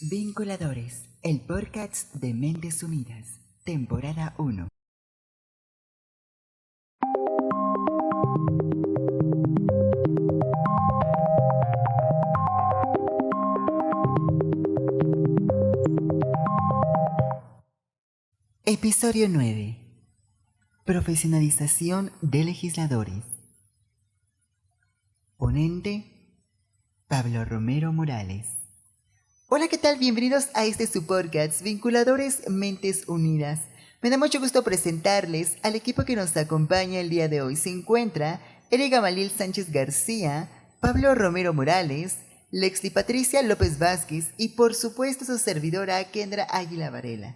Vinculadores, el podcast de Mentes Unidas, temporada 1. Episodio 9. Profesionalización de legisladores. Ponente, Pablo Romero Morales. Hola, ¿qué tal? Bienvenidos a su podcast, Vinculadores Mentes Unidas. Me da mucho gusto presentarles al equipo que nos acompaña el día de hoy. Se encuentra Erika Gamaliel Sánchez García, Pablo Romero Morales, Lexli Patricia López Vázquez y por supuesto su servidora Kendra Águila Varela.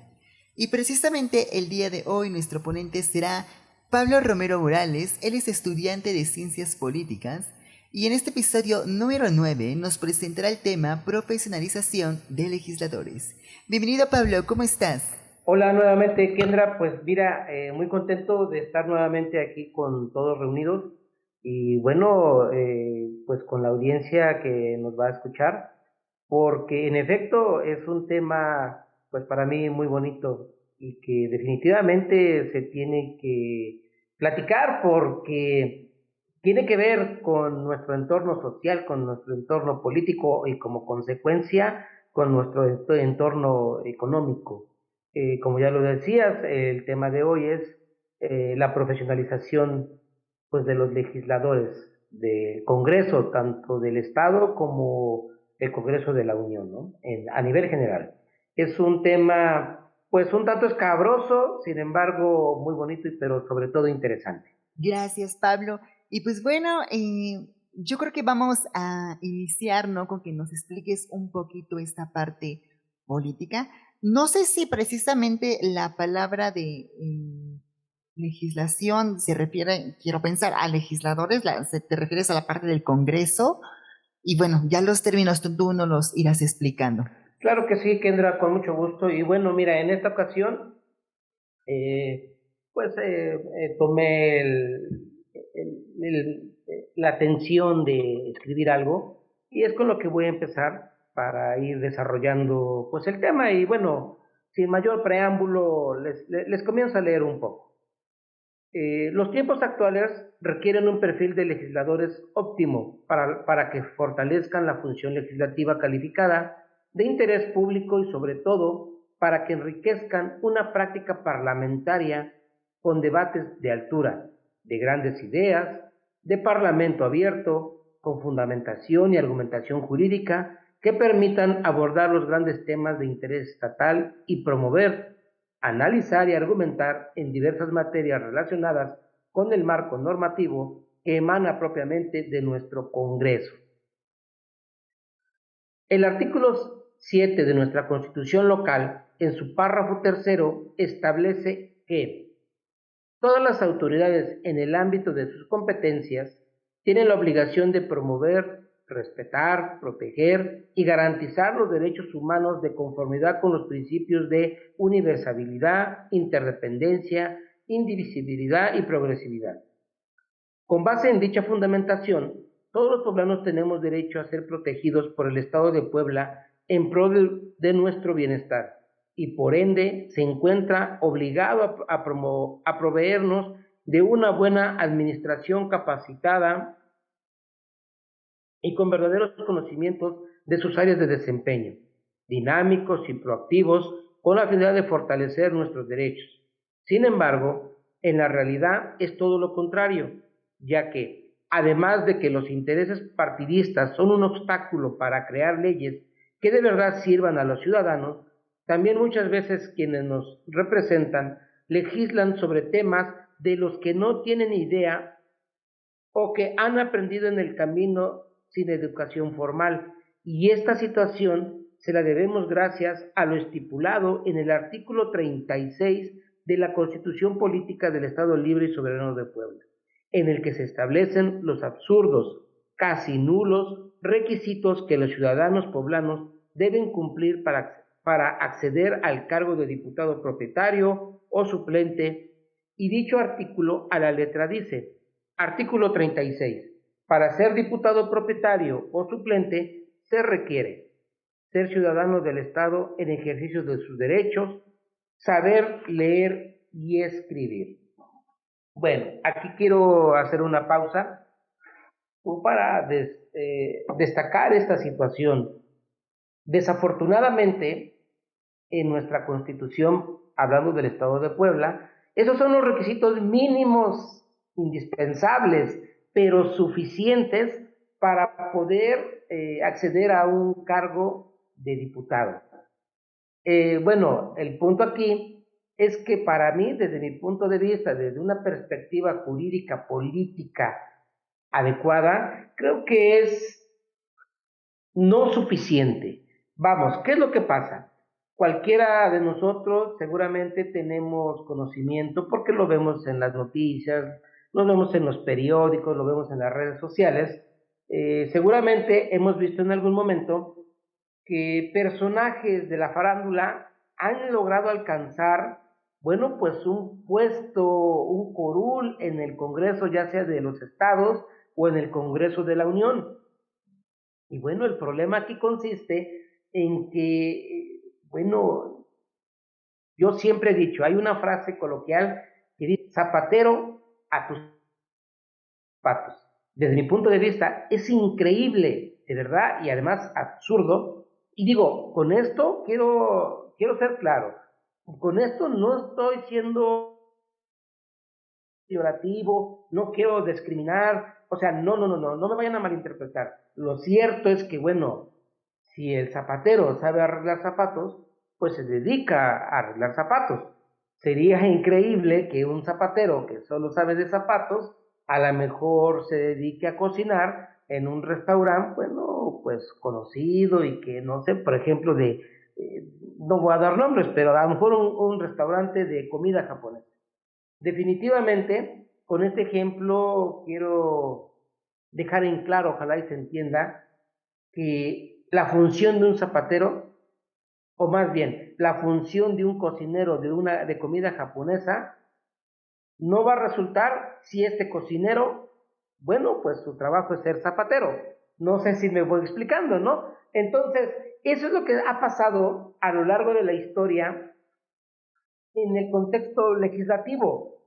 Y precisamente el día de hoy nuestro ponente será Pablo Romero Morales. Él es estudiante de Ciencias Políticas y en este episodio número 9 nos presentará el tema profesionalización de legisladores. Bienvenido, Pablo, ¿cómo estás? Hola nuevamente, Kendra. Pues mira, muy contento de estar nuevamente aquí con todos reunidos y bueno, pues con la audiencia que nos va a escuchar, porque en efecto es un tema pues para mí muy bonito y que definitivamente se tiene que platicar porque tiene que ver con nuestro entorno social, con nuestro entorno político y como consecuencia con nuestro entorno económico. Como ya lo decías, el tema de hoy es la profesionalización pues, de los legisladores del Congreso, tanto del Estado como el Congreso de la Unión, ¿no? A nivel general. Es un tema pues un tanto escabroso, sin embargo muy bonito, pero sobre todo interesante. Gracias, Pablo. Y pues bueno, yo creo que vamos a iniciar, ¿no?, con que nos expliques un poquito esta parte política. No sé si precisamente la palabra de legislación se refiere, quiero pensar, a legisladores, te refieres a la parte del Congreso, y bueno, ya los términos tú nos los irás explicando. Claro que sí, Kendra, con mucho gusto. Y bueno, mira, en esta ocasión, tomé la atención de escribir algo y es con lo que voy a empezar para ir desarrollando pues el tema y bueno, sin mayor preámbulo, les comienzo a leer un poco. Los tiempos actuales requieren un perfil de legisladores óptimo para que fortalezcan la función legislativa calificada de interés público y sobre todo para que enriquezcan una práctica parlamentaria con debates de altura, de grandes ideas, de parlamento abierto, con fundamentación y argumentación jurídica que permitan abordar los grandes temas de interés estatal y promover, analizar y argumentar en diversas materias relacionadas con el marco normativo que emana propiamente de nuestro Congreso. El artículo 7 de nuestra Constitución local, en su párrafo tercero, establece que todas las autoridades en el ámbito de sus competencias tienen la obligación de promover, respetar, proteger y garantizar los derechos humanos de conformidad con los principios de universalidad, interdependencia, indivisibilidad y progresividad. Con base en dicha fundamentación, todos los poblanos tenemos derecho a ser protegidos por el Estado de Puebla en pro de nuestro bienestar y por ende se encuentra obligado a proveernos de una buena administración capacitada y con verdaderos conocimientos de sus áreas de desempeño, dinámicos y proactivos con la finalidad de fortalecer nuestros derechos. Sin embargo, en la realidad es todo lo contrario, ya que, además de que los intereses partidistas son un obstáculo para crear leyes que de verdad sirvan a los ciudadanos, también muchas veces quienes nos representan legislan sobre temas de los que no tienen idea o que han aprendido en el camino sin educación formal, y esta situación se la debemos gracias a lo estipulado en el artículo 36 de la Constitución Política del Estado Libre y Soberano de Puebla, en el que se establecen los absurdos, casi nulos, requisitos que los ciudadanos poblanos deben cumplir para acceder al cargo de diputado propietario o suplente, y dicho artículo a la letra dice: artículo 36. Para ser diputado propietario o suplente se requiere ser ciudadanos del Estado en ejercicio de sus derechos, saber leer y escribir. Bueno, aquí quiero hacer una pausa para destacar esta situación. Desafortunadamente, en nuestra Constitución, hablando del Estado de Puebla, esos son los requisitos mínimos indispensables, pero suficientes para poder acceder a un cargo de diputado. Bueno, el punto aquí es que para mí, desde mi punto de vista, desde una perspectiva jurídica, política adecuada, creo que es no suficiente. Vamos, ¿qué es lo que pasa? Cualquiera de nosotros seguramente tenemos conocimiento porque lo vemos en las noticias, lo vemos en los periódicos, lo vemos en las redes sociales. Seguramente hemos visto en algún momento que personajes de la farándula han logrado alcanzar, bueno, pues un puesto, un curul en el Congreso, ya sea de los estados o en el Congreso de la Unión. Y bueno, el problema aquí consiste en que, bueno, yo siempre he dicho, hay una frase coloquial que dice, zapatero a tus zapatos. Desde mi punto de vista, es increíble, de verdad, y además absurdo. Y digo, con esto quiero ser claro, con esto no estoy siendo peyorativo, no quiero discriminar, o sea, no me vayan a malinterpretar. Lo cierto es que, bueno, si el zapatero sabe arreglar zapatos, pues se dedica a arreglar zapatos. Sería increíble que un zapatero que solo sabe de zapatos, a lo mejor se dedique a cocinar en un restaurante, bueno, pues conocido y que, no sé, por ejemplo, no voy a dar nombres, pero a lo mejor un restaurante de comida japonesa. Definitivamente, con este ejemplo quiero dejar en claro, ojalá y se entienda, que la función de un zapatero, o más bien, la función de un cocinero de comida japonesa, no va a resultar si este cocinero, bueno, pues su trabajo es ser zapatero. No sé si me voy explicando, ¿no? Entonces, eso es lo que ha pasado a lo largo de la historia en el contexto legislativo.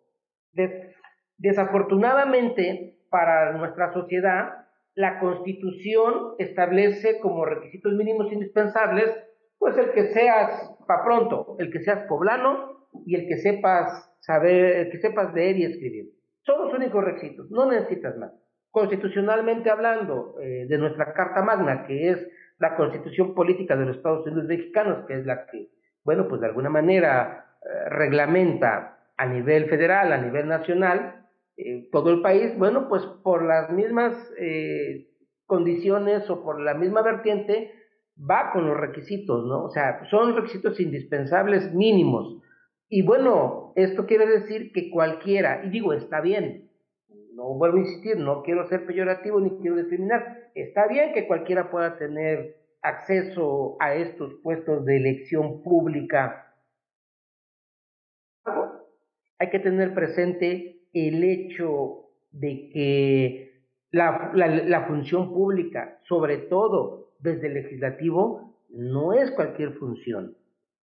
Desafortunadamente, para nuestra sociedad, la Constitución establece como requisitos mínimos indispensables, pues el que seas, para pronto, el que seas poblano y el que sepas saber, el que sepas leer y escribir. Son los únicos requisitos, no necesitas más. Constitucionalmente hablando, de nuestra Carta Magna, que es la Constitución Política de los Estados Unidos Mexicanos, que es la que, bueno, pues de alguna manera reglamenta a nivel federal, a nivel nacional, todo el país, bueno, pues por las mismas condiciones o por la misma vertiente, va con los requisitos, ¿no? O sea, son requisitos indispensables mínimos. Y bueno, esto quiere decir que cualquiera, y digo, está bien, no vuelvo a insistir, no quiero ser peyorativo ni quiero discriminar, está bien que cualquiera pueda tener acceso a estos puestos de elección pública. Hay que tener presente el hecho de que la función pública, sobre todo desde el legislativo, no es cualquier función.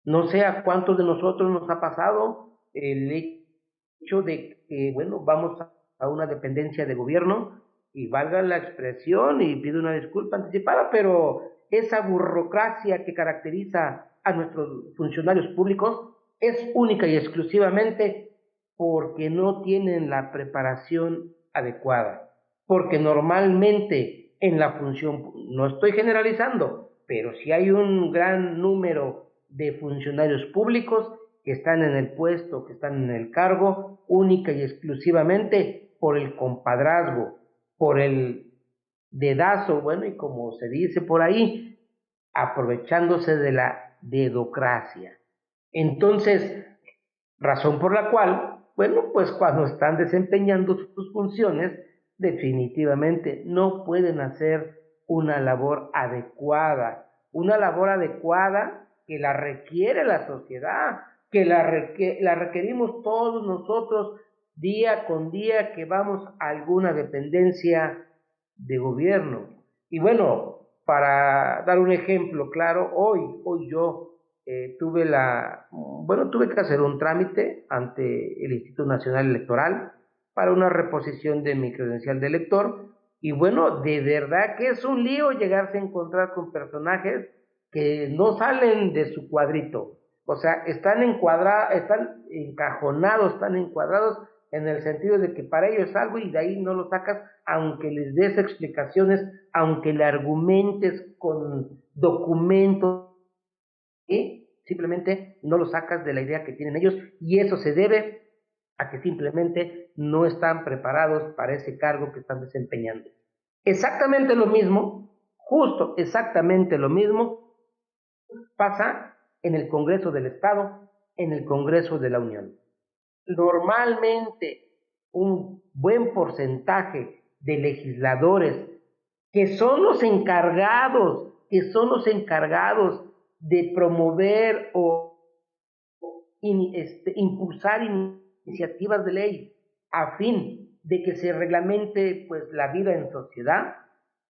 No sé a cuántos de nosotros nos ha pasado el hecho de que, bueno, vamos a una dependencia de gobierno y valga la expresión y pido una disculpa anticipada, pero esa burocracia que caracteriza a nuestros funcionarios públicos es única y exclusivamente porque no tienen la preparación adecuada, porque normalmente en la función, no estoy generalizando, pero sí hay un gran número de funcionarios públicos que están en el puesto, que están en el cargo, única y exclusivamente por el compadrazgo, por el dedazo, bueno, y como se dice por ahí, aprovechándose de la dedocracia. Entonces, razón por la cual, bueno, pues cuando están desempeñando sus funciones, definitivamente no pueden hacer una labor adecuada que la requiere la sociedad, que la requerimos todos nosotros día con día que vamos a alguna dependencia de gobierno. Y bueno, para dar un ejemplo claro, hoy yo tuve que hacer un trámite ante el Instituto Nacional Electoral para una reposición de mi credencial de elector. Y bueno, de verdad que es un lío llegarse a encontrar con personajes que no salen de su cuadrito. O sea, están encajonados, están encuadrados en el sentido de que para ellos es algo y de ahí no lo sacas, aunque les des explicaciones, aunque le argumentes con documentos, y simplemente no lo sacas de la idea que tienen ellos, y eso se debe a que simplemente no están preparados para ese cargo que están desempeñando. Exactamente lo mismo, justo exactamente lo mismo, pasa en el Congreso del Estado, en el Congreso de la Unión. Normalmente un buen porcentaje de legisladores que son los encargados de promover o impulsar iniciativas de ley a fin de que se reglamente pues la vida en sociedad,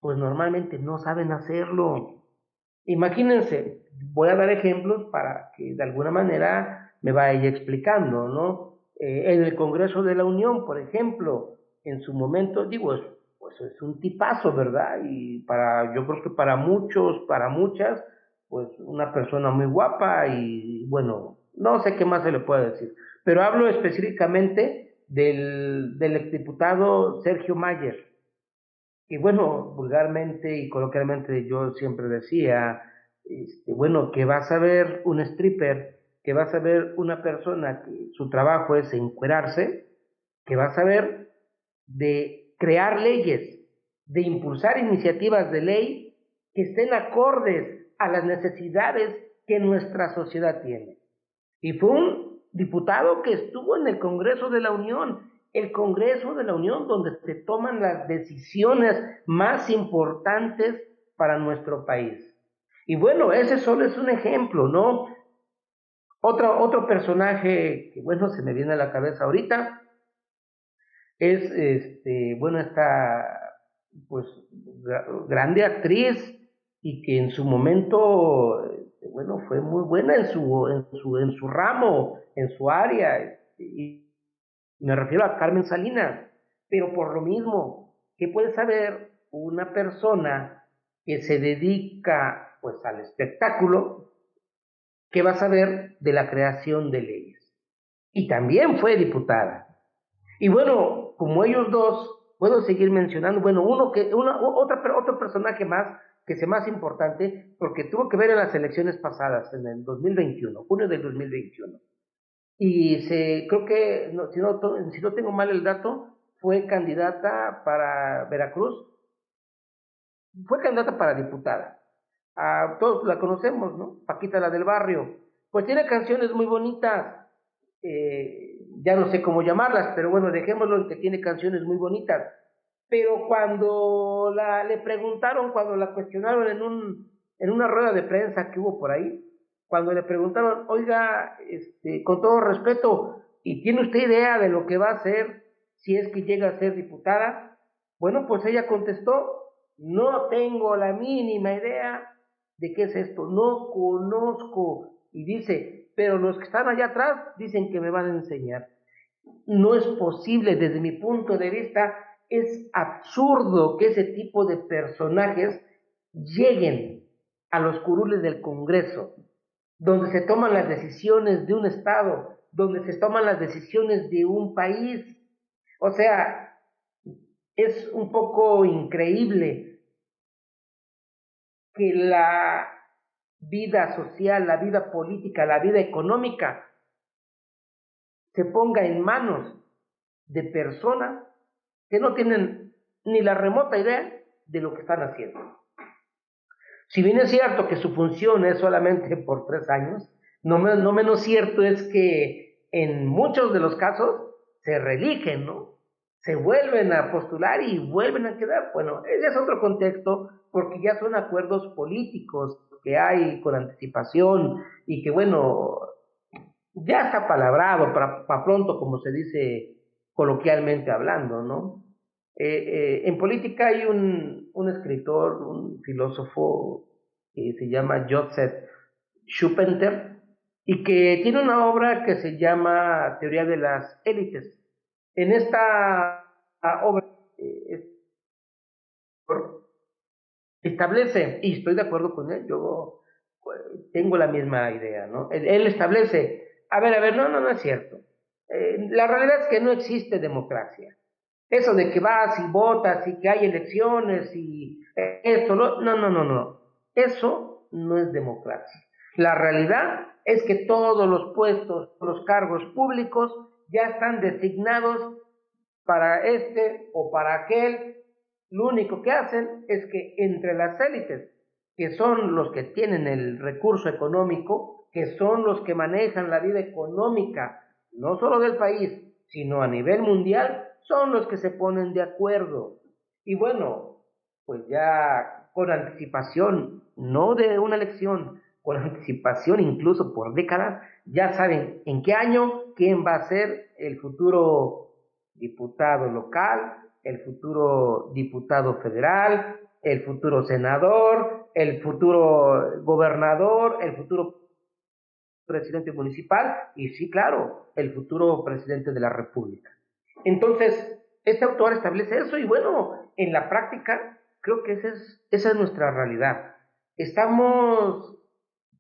pues normalmente no saben hacerlo. Imagínense, voy a dar ejemplos para que de alguna manera me vaya explicando, ¿no? En el Congreso de la Unión, por ejemplo, en su momento, pues es un tipazo, ¿verdad? Y yo creo que para muchos, para muchas, pues una persona muy guapa y bueno, no sé qué más se le puede decir, pero hablo específicamente del exdiputado Sergio Mayer. Y bueno, vulgarmente y coloquialmente yo siempre decía, que vas a ver un stripper, que vas a ver una persona que su trabajo es encuerarse, que vas a ver de crear leyes, de impulsar iniciativas de ley que estén acordes a las necesidades que nuestra sociedad tiene. Y fue un diputado que estuvo en el Congreso de la Unión, el Congreso de la Unión donde se toman las decisiones más importantes para nuestro país. Y bueno, ese solo es un ejemplo, ¿no? Otro personaje que, bueno, se me viene a la cabeza ahorita es, esta, pues, grande actriz y que en su momento, fue muy buena en su ramo, en su área, y me refiero a Carmen Salinas, pero por lo mismo, ¿qué puede saber una persona que se dedica, pues, al espectáculo? ¿Qué va a saber de la creación de leyes? Y también fue diputada. Y bueno, como ellos dos, puedo seguir mencionando, otro personaje más, que es más importante, porque tuvo que ver en las elecciones pasadas, en el 2021, junio del 2021. Y creo que, no, si no tengo mal el dato, fue candidata para Veracruz, fue candidata para diputada. Todos la conocemos, ¿no? Paquita, la del barrio. Pues tiene canciones muy bonitas, ya no sé cómo llamarlas, pero bueno, dejémoslo en que tiene canciones muy bonitas. Pero cuando le preguntaron, cuando la cuestionaron en una rueda de prensa que hubo por ahí, cuando le preguntaron, oiga, con todo respeto, ¿y tiene usted idea de lo que va a hacer si es que llega a ser diputada? Bueno, pues ella contestó, no tengo la mínima idea de qué es esto, no conozco. Y dice, pero los que están allá atrás dicen que me van a enseñar. No es posible, desde mi punto de vista, es absurdo que ese tipo de personajes lleguen a los curules del Congreso, donde se toman las decisiones de un Estado, donde se toman las decisiones de un país. O sea, es un poco increíble que la vida social, la vida política, la vida económica se ponga en manos de personas que no tienen ni la remota idea de lo que están haciendo. Si bien es cierto que su función es solamente por 3 años, no menos cierto es que en muchos de los casos se reeligen, ¿no? Se vuelven a postular y vuelven a quedar. Bueno, ese es otro contexto porque ya son acuerdos políticos que hay con anticipación y que, bueno, ya está palabrado para pronto, como se dice coloquialmente hablando, ¿no? En política hay un escritor, un filósofo que se llama Joseph Schumpeter y que tiene una obra que se llama Teoría de las élites. En esta obra establece, y estoy de acuerdo con él, yo pues, tengo la misma idea, ¿no? Él establece, a ver, no es cierto. La realidad es que no existe democracia. Eso de que vas y votas y que hay elecciones y esto, no. Eso no es democracia. La realidad es que todos los puestos, los cargos públicos ya están designados para este o para aquel. Lo único que hacen es que entre las élites, que son los que tienen el recurso económico, que son los que manejan la vida económica, no solo del país, sino a nivel mundial, son los que se ponen de acuerdo. Y bueno, pues ya con anticipación, no de una elección, con anticipación incluso por décadas, ya saben en qué año quién va a ser el futuro diputado local, el futuro diputado federal, el futuro senador, el futuro gobernador, el futuro presidente municipal y sí, claro, el futuro presidente de la República. Entonces, este autor establece eso y bueno, en la práctica creo que esa es nuestra realidad. Estamos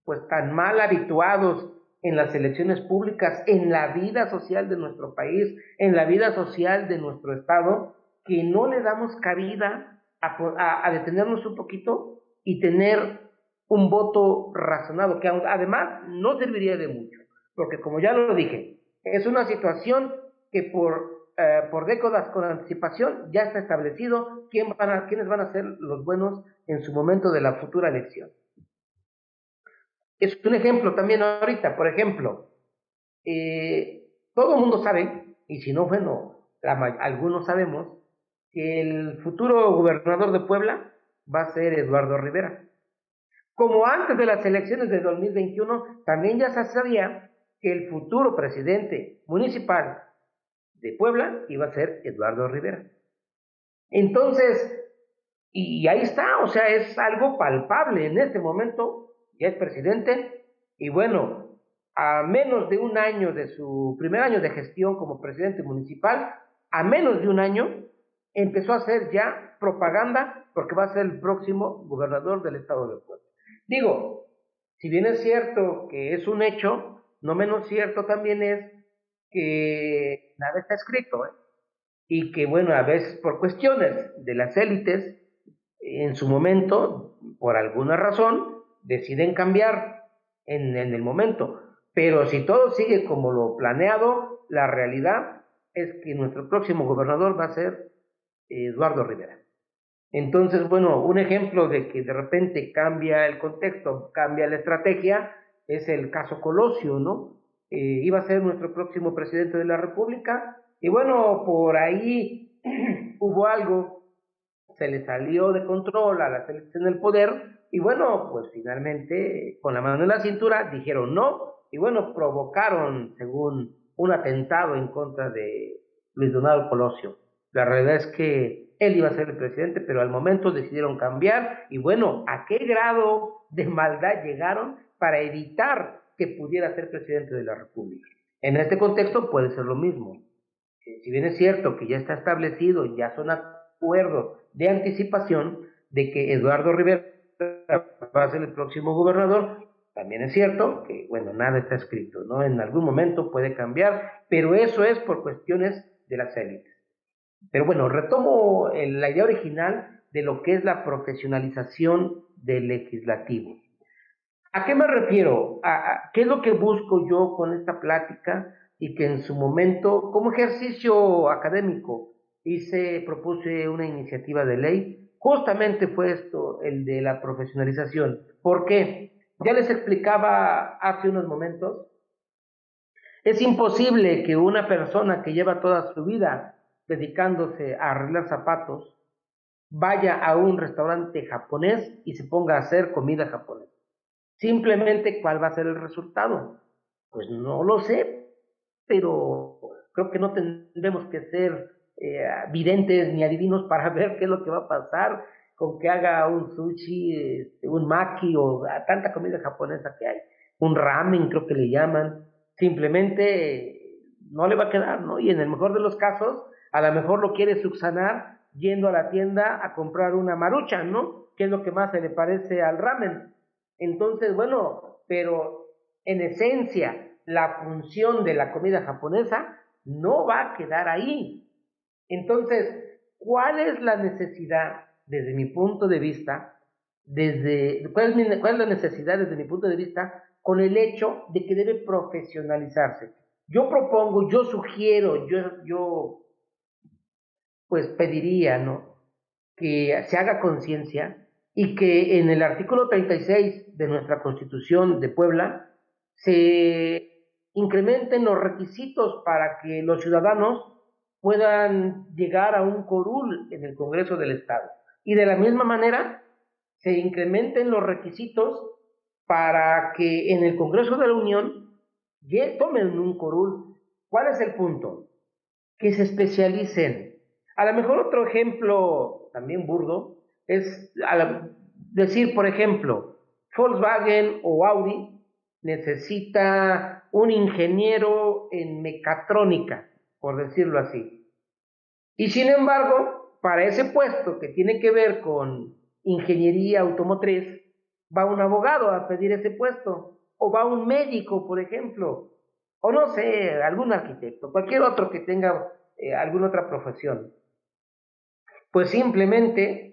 pues tan mal habituados en las elecciones públicas, en la vida social de nuestro país, en la vida social de nuestro estado, que no le damos cabida a detenernos un poquito y tener un voto razonado, que además no serviría de mucho, porque como ya lo dije, es una situación que por décadas con anticipación ya está establecido quiénes van a ser los buenos en su momento de la futura elección. Es un ejemplo también ahorita, por ejemplo, todo el mundo sabe, y si no, bueno, algunos sabemos, que el futuro gobernador de Puebla va a ser Eduardo Rivera. Como antes de las elecciones de 2021, también ya se sabía que el futuro presidente municipal de Puebla iba a ser Eduardo Rivera. Entonces, y ahí está, o sea, es algo palpable en este momento, ya es presidente, y bueno, a menos de un año de su primer año de gestión como presidente municipal, a menos de un año, empezó a hacer ya propaganda porque va a ser el próximo gobernador del estado de Puebla. Digo, si bien es cierto que es un hecho, no menos cierto también es que nada está escrito, ¿eh? Y que bueno, a veces por cuestiones de las élites, en su momento, por alguna razón, deciden cambiar en el momento. Pero si todo sigue como lo planeado, la realidad es que nuestro próximo gobernador va a ser Eduardo Rivera. Entonces, bueno, un ejemplo de que de repente cambia el contexto, cambia la estrategia, es el caso Colosio, ¿no? Iba a ser nuestro próximo presidente de la República, y bueno, por ahí hubo algo, se le salió de control a la selección del poder, y bueno, pues finalmente, con la mano en la cintura, dijeron no, y bueno, provocaron, según un atentado en contra de Luis Donaldo Colosio. La realidad es que él iba a ser el presidente, pero al momento decidieron cambiar, y bueno, ¿a qué grado de maldad llegaron para evitar que pudiera ser presidente de la República? En este contexto puede ser lo mismo. Si bien es cierto que ya está establecido, ya son acuerdos de anticipación de que Eduardo Rivera va a ser el próximo gobernador, también es cierto que, bueno, nada está escrito, ¿no? En algún momento puede cambiar, pero eso es por cuestiones de las élites. Pero bueno, retomo la idea original de lo que es la profesionalización del legislativo. ¿A qué me refiero? ¿Qué es lo que busco yo con esta plática? Y que en su momento, como ejercicio académico, propuse una iniciativa de ley, justamente fue esto, el de la profesionalización. ¿Por qué? Ya les explicaba hace unos momentos, es imposible que una persona que lleva toda su vida dedicándose a arreglar zapatos vaya a un restaurante japonés y se ponga a hacer comida japonesa. Simplemente, ¿cuál va a ser el resultado? Pues no lo sé, pero creo que no tendremos que ser videntes ni adivinos para ver qué es lo que va a pasar con que haga un sushi, un maki o tanta comida japonesa que hay, un ramen creo que le llaman, simplemente no le va a quedar, ¿no? Y en el mejor de los casos, a lo mejor lo quiere subsanar yendo a la tienda a comprar una maruchan, ¿no? Que es lo que más se le parece al ramen. Entonces, bueno, pero en esencia, la función de la comida japonesa no va a quedar ahí. Entonces, ¿cuál es la necesidad, desde mi punto de vista, cuál es la necesidad desde mi punto de vista con el hecho de que debe profesionalizarse? Yo propongo, yo sugiero, yo pues pediría, ¿no? Que se haga conciencia y que en el artículo 36 de nuestra Constitución de Puebla se incrementen los requisitos para que los ciudadanos puedan llegar a un curul en el Congreso del Estado. Y de la misma manera se incrementen los requisitos para que en el Congreso de la Unión tomen un curul. ¿Cuál es el punto? Que se especialicen. A lo mejor otro ejemplo también burdo es decir, por ejemplo, Volkswagen o Audi necesita un ingeniero en mecatrónica, por decirlo así. Y sin embargo, para ese puesto que tiene que ver con ingeniería automotriz, va un abogado a pedir ese puesto, o va un médico, por ejemplo, o no sé, algún arquitecto, cualquier otro que tenga alguna otra profesión. Pues simplemente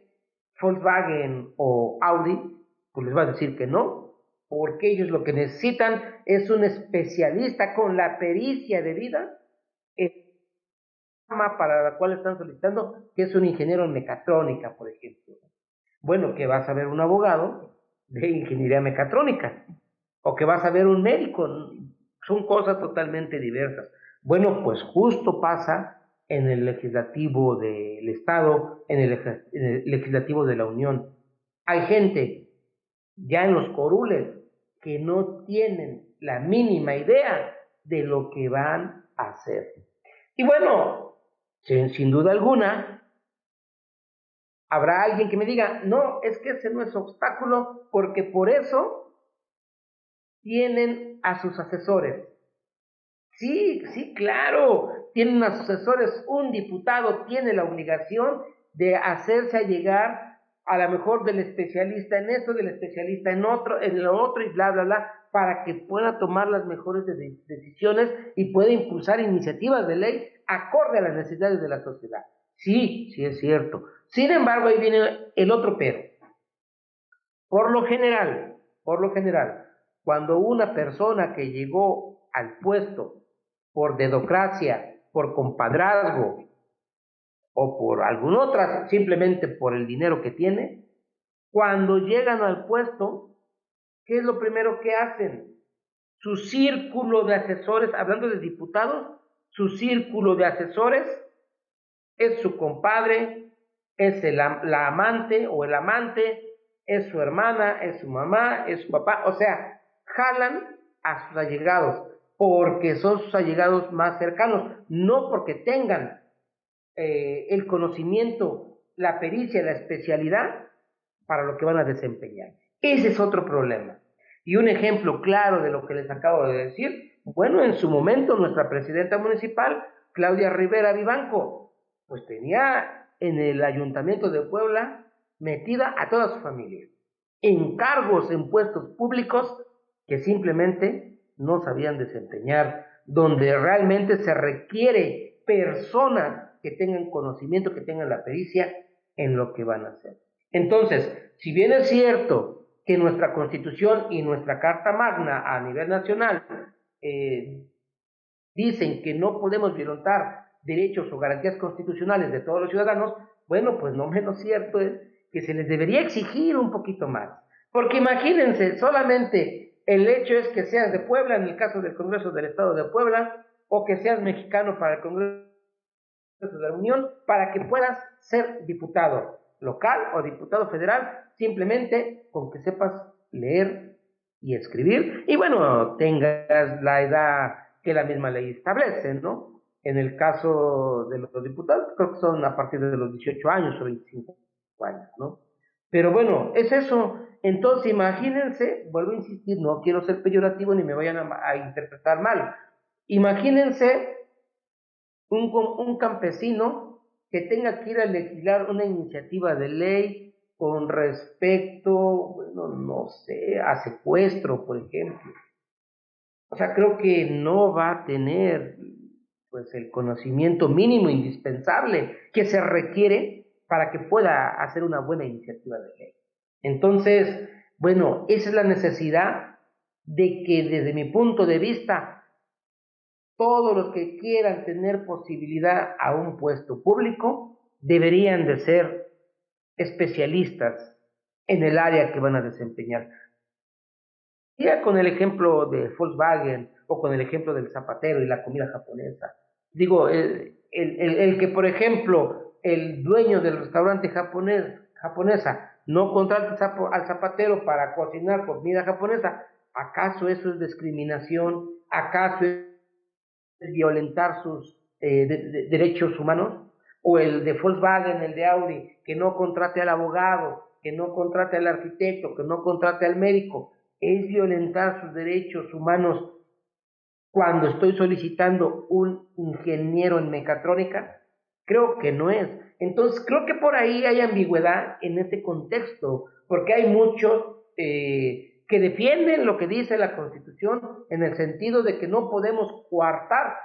Volkswagen o Audi, pues les va a decir que no, porque ellos lo que necesitan es un especialista con la pericia debida para la cual están solicitando, que es un ingeniero en mecatrónica, por ejemplo. Bueno, que vas a ver un abogado de ingeniería mecatrónica, o que vas a ver un médico, son cosas totalmente diversas. Bueno, pues justo pasa en el legislativo del Estado, en el legislativo de la Unión. Hay gente ya en los corules que no tienen la mínima idea de lo que van a hacer. Y bueno, sin duda alguna, habrá alguien que me diga, no, es que ese no es obstáculo, porque por eso tienen a sus asesores. Sí, sí, claro, tienen a sus asesores. Un diputado tiene la obligación de hacerse llegar a lo mejor del especialista en esto, del especialista en lo otro y bla, bla, bla, para que pueda tomar las mejores decisiones y pueda impulsar iniciativas de ley acorde a las necesidades de la sociedad. Sí, sí es cierto. Sin embargo, ahí viene el otro pero. Por lo general, cuando una persona que llegó al puesto por dedocracia, por compadrazgo o por alguna otra, simplemente por el dinero que tiene, cuando llegan al puesto, ¿qué es lo primero que hacen? Su círculo de asesores, hablando de diputados, su círculo de asesores es su compadre, es la amante o el amante, es su hermana, es su mamá, es su papá, o sea, jalan a sus allegados porque son sus allegados más cercanos, no porque tengan el conocimiento, la pericia, la especialidad para lo que van a desempeñar. Ese es otro problema. Y un ejemplo claro de lo que les acabo de decir, bueno, en su momento nuestra presidenta municipal, Claudia Rivera Vivanco, pues tenía en el ayuntamiento de Puebla metida a toda su familia, en cargos, en puestos públicos que simplemente no sabían desempeñar, donde realmente se requiere personas que tengan conocimiento, que tengan la pericia en lo que van a hacer. Entonces, si bien es cierto que nuestra Constitución y nuestra Carta Magna a nivel nacional dicen que no podemos violentar derechos o garantías constitucionales de todos los ciudadanos, bueno, pues no menos cierto es que se les debería exigir un poquito más. Porque imagínense, solamente el hecho es que seas de Puebla, en el caso del Congreso del Estado de Puebla, o que seas mexicano para el Congreso de la Unión, para que puedas ser diputado local o diputado federal, simplemente con que sepas leer y escribir, y bueno, tengas la edad que la misma ley establece, ¿no? En el caso de los diputados, creo que son a partir de los 18 años o 25 años, ¿no? Pero bueno, es eso. Entonces, imagínense, vuelvo a insistir, no quiero ser peyorativo ni me vayan a interpretar mal. Imagínense un campesino que tenga que ir a legislar una iniciativa de ley con respecto, bueno, no sé, a secuestro, por ejemplo. O sea, creo que no va a tener pues el conocimiento mínimo indispensable que se requiere para que pueda hacer una buena iniciativa de ley. Entonces, bueno, esa es la necesidad de que desde mi punto de vista, todos los que quieran tener posibilidad a un puesto público deberían de ser especialistas en el área que van a desempeñar. Ya con el ejemplo de Volkswagen o con el ejemplo del zapatero y la comida japonesa. Digo, el que, por ejemplo, el dueño del restaurante japonesa no contrate al zapatero para cocinar comida japonesa, ¿acaso eso es discriminación? ¿Acaso es violentar sus derechos humanos? O el de Volkswagen, el de Audi, que no contrate al abogado, que no contrate al arquitecto, que no contrate al médico, ¿es violentar sus derechos humanos cuando estoy solicitando un ingeniero en mecatrónica? Creo que no es. Entonces, creo que por ahí hay ambigüedad en ese contexto, porque hay muchos que defienden lo que dice la Constitución en el sentido de que no podemos coartar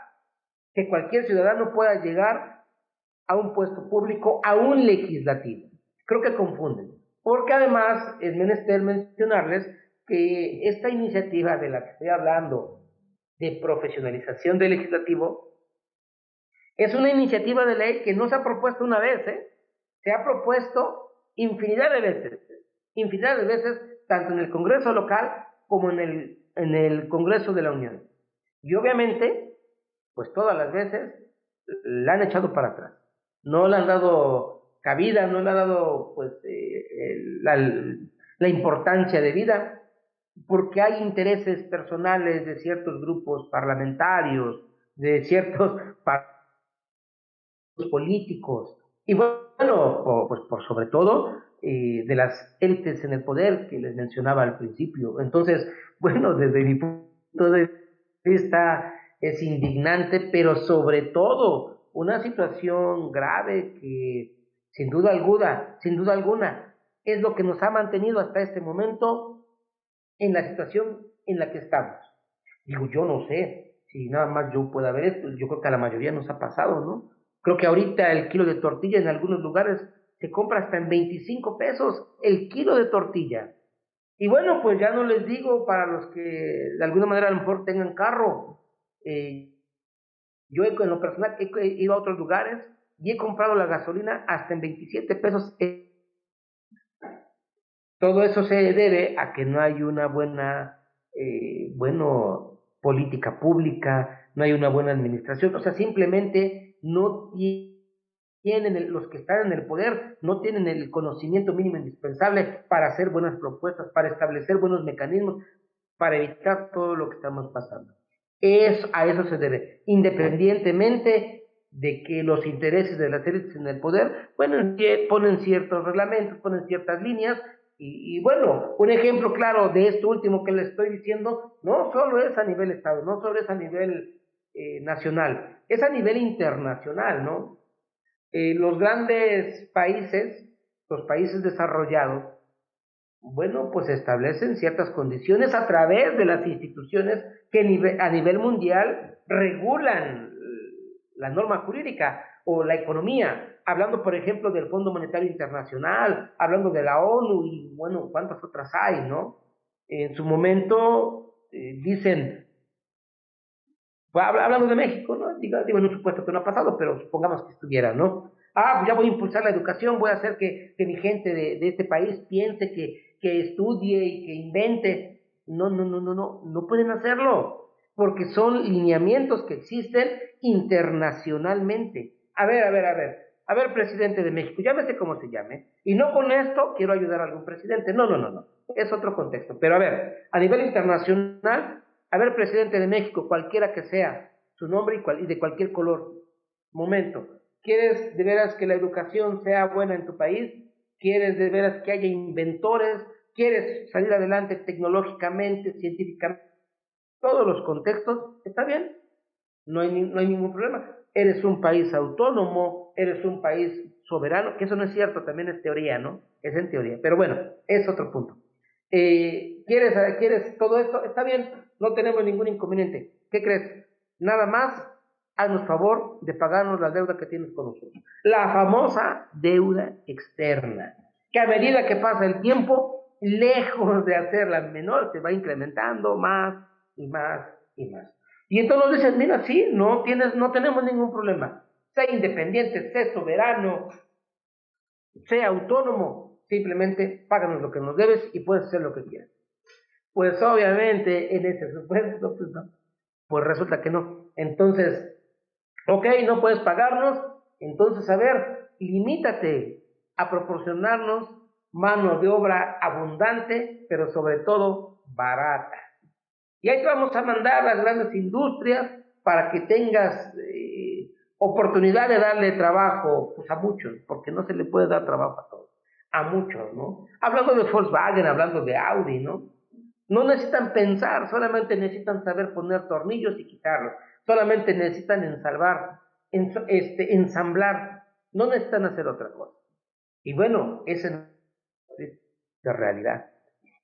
que cualquier ciudadano pueda llegar a un puesto público, a un legislativo. Creo que confunden, porque además es menester mencionarles que esta iniciativa de la que estoy hablando, de profesionalización del legislativo, es una iniciativa de ley que no se ha propuesto una vez, se ha propuesto infinidad de veces, tanto en el Congreso local como en el Congreso de la Unión. Y obviamente, pues todas las veces la han echado para atrás. No le han dado cabida, no le han dado pues la importancia debida, porque hay intereses personales de ciertos grupos parlamentarios, de ciertos partidos políticos, y bueno, pues por sobre todo de las élites en el poder que les mencionaba al principio. Entonces, bueno, desde mi punto de vista es indignante, pero sobre todo una situación grave que sin duda alguna, es lo que nos ha mantenido hasta este momento en la situación en la que estamos. Digo, yo no sé si nada más yo pueda ver esto, yo creo que a la mayoría nos ha pasado, ¿no? Creo que ahorita el kilo de tortilla en algunos lugares se compra hasta en 25 pesos el kilo de tortilla. Y bueno, pues ya no les digo para los que de alguna manera a lo mejor tengan carro. Yo en lo personal he ido a otros lugares y he comprado la gasolina hasta en 27 pesos. Todo eso se debe a que no hay una buena, política pública, no hay una buena administración, o sea, simplemente no tienen los que están en el poder, no tienen el conocimiento mínimo indispensable para hacer buenas propuestas, para establecer buenos mecanismos, para evitar todo lo que estamos pasando. A eso se debe, independientemente de que los intereses de las élites en el poder, bueno, ponen ciertos reglamentos, ponen ciertas líneas, y bueno, un ejemplo claro de esto último que les estoy diciendo, no solo es a nivel Estado, no solo es a nivel nacional, es a nivel internacional, ¿no? Los grandes países, los países desarrollados, bueno, pues establecen ciertas condiciones a través de las instituciones que a nivel mundial regulan la norma jurídica o la economía, hablando por ejemplo del Fondo Monetario Internacional, hablando de la ONU y bueno, cuántas otras hay, ¿no? En su momento dicen, hablando de México, ¿no? Digo, en un supuesto que no ha pasado, pero supongamos que estuviera, ¿no? Pues ya voy a impulsar la educación, voy a hacer que mi gente de este país piense, que estudie y que invente. No pueden hacerlo, porque son lineamientos que existen internacionalmente. A ver, presidente de México, llámese como se llame, y no con esto quiero ayudar a algún presidente, no, es otro contexto, pero a ver, a nivel internacional, a ver, presidente de México, cualquiera que sea, su nombre y de cualquier color. Momento. ¿Quieres de veras que la educación sea buena en tu país? ¿Quieres de veras que haya inventores? ¿Quieres salir adelante tecnológicamente, científicamente? Todos los contextos, está bien, no hay ningún problema. Eres un país autónomo, eres un país soberano, que eso no es cierto, también es teoría, ¿no? Es en teoría, pero bueno, es otro punto. ¿Quieres todo esto? Está bien, no tenemos ningún inconveniente. ¿Qué crees? Nada más, haznos favor de pagarnos la deuda que tienes con nosotros. La famosa deuda externa, que a medida que pasa el tiempo, lejos de hacerla menor, se va incrementando más y más y más. Y entonces nos dicen, mira, sí, no tenemos ningún problema. Sé independiente, sé soberano, sé autónomo, simplemente páganos lo que nos debes y puedes hacer lo que quieras. Pues obviamente en ese supuesto, pues no, pues resulta que no. Entonces, ok, no puedes pagarnos, entonces a ver, limítate a proporcionarnos mano de obra abundante, pero sobre todo barata. Y ahí te vamos a mandar las grandes industrias para que tengas oportunidad de darle trabajo pues, a muchos, porque no se le puede dar trabajo a todos, a muchos, ¿no? Hablando de Volkswagen, hablando de Audi, ¿no? No necesitan pensar, solamente necesitan saber poner tornillos y quitarlos, solamente necesitan ensamblar, no necesitan hacer otra cosa. Y bueno, esa es la realidad.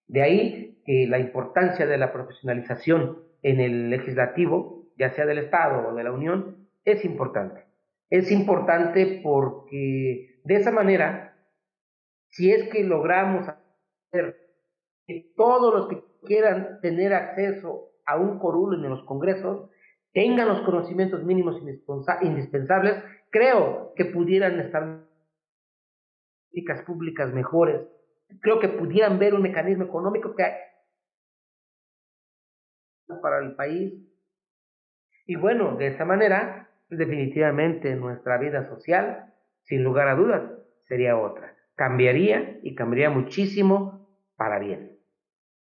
De ahí que la importancia de la profesionalización en el legislativo, ya sea del Estado o de la Unión, es importante. Es importante porque de esa manera, si es que logramos hacer que todos los que quieran tener acceso a un currículum en los congresos tengan los conocimientos mínimos indispensables, creo que pudieran establecer políticas públicas mejores, creo que pudieran ver un mecanismo económico que para el país. Y bueno, de esa manera, definitivamente nuestra vida social, sin lugar a dudas, sería otra. Cambiaría y cambiaría muchísimo para bien.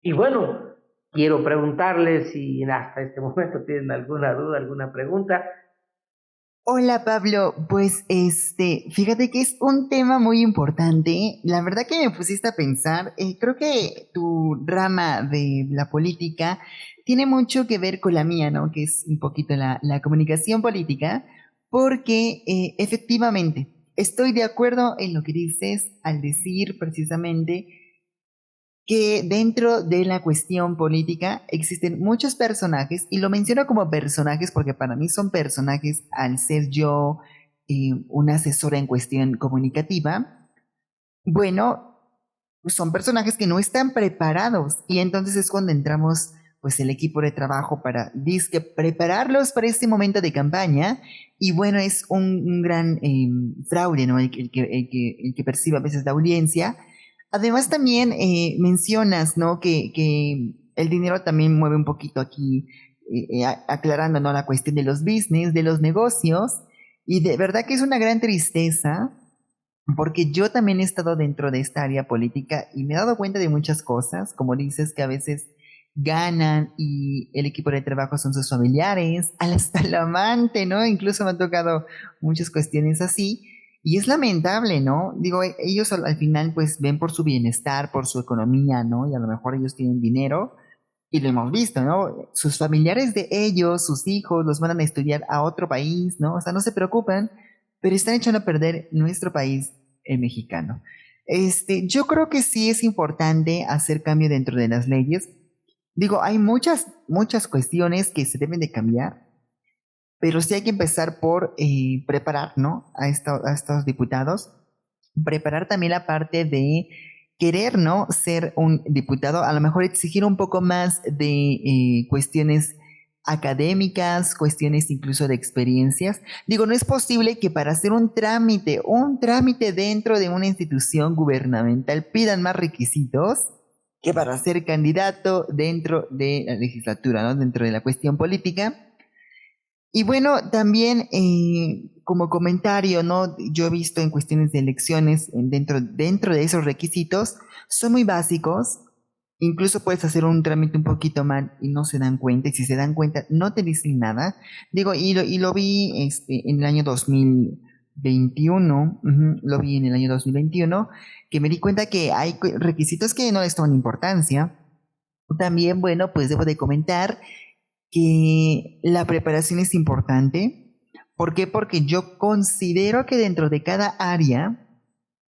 Y bueno, quiero preguntarles si hasta este momento tienen alguna duda, alguna pregunta. Hola Pablo, pues fíjate que es un tema muy importante. La verdad que me pusiste a pensar, creo que tu rama de la política tiene mucho que ver con la mía, ¿no? Que es un poquito la comunicación política, porque efectivamente estoy de acuerdo en lo que dices al decir precisamente que dentro de la cuestión política existen muchos personajes, y lo menciono como personajes porque para mí son personajes al ser yo una asesora en cuestión comunicativa. Bueno, son personajes que no están preparados y entonces es cuando entramos pues el equipo de trabajo para disque prepararlos para este momento de campaña y bueno, es un gran fraude, ¿no? El que percibe a veces la audiencia. Además también mencionas, ¿no? Que el dinero también mueve un poquito aquí, aclarando, ¿no? La cuestión de los business, de los negocios y de verdad que es una gran tristeza porque yo también he estado dentro de esta área política y me he dado cuenta de muchas cosas, como dices, que a veces ganan y el equipo de trabajo son sus familiares, hasta el amante, ¿no? Incluso me han tocado muchas cuestiones así. Y es lamentable, ¿no? Digo, ellos al final pues ven por su bienestar, por su economía, ¿no? Y a lo mejor ellos tienen dinero y lo hemos visto, ¿no? Sus familiares de ellos, sus hijos, los mandan a estudiar a otro país, ¿no? O sea, no se preocupan, pero están echando a perder nuestro país, el mexicano. Yo creo que sí es importante hacer cambio dentro de las leyes. Digo, hay muchas cuestiones que se deben de cambiar, pero sí hay que empezar por preparar, ¿no? A estos diputados, preparar también la parte de querer, ¿no? Ser un diputado, a lo mejor exigir un poco más de cuestiones académicas, cuestiones incluso de experiencias. Digo, no es posible que para hacer un trámite dentro de una institución gubernamental pidan más requisitos que para ser candidato dentro de la legislatura, ¿no? Dentro de la cuestión política. Y bueno, también como comentario, ¿no? Yo he visto en cuestiones de elecciones, dentro de esos requisitos, son muy básicos. Incluso puedes hacer un trámite un poquito mal y no se dan cuenta, y si se dan cuenta, no te dicen nada. Digo, y lo vi en el año 2021, lo vi en el año 2021, que me di cuenta que hay requisitos que no les toman importancia. También, bueno, pues debo de comentar que la preparación es importante. ¿Por qué? Porque yo considero que dentro de cada área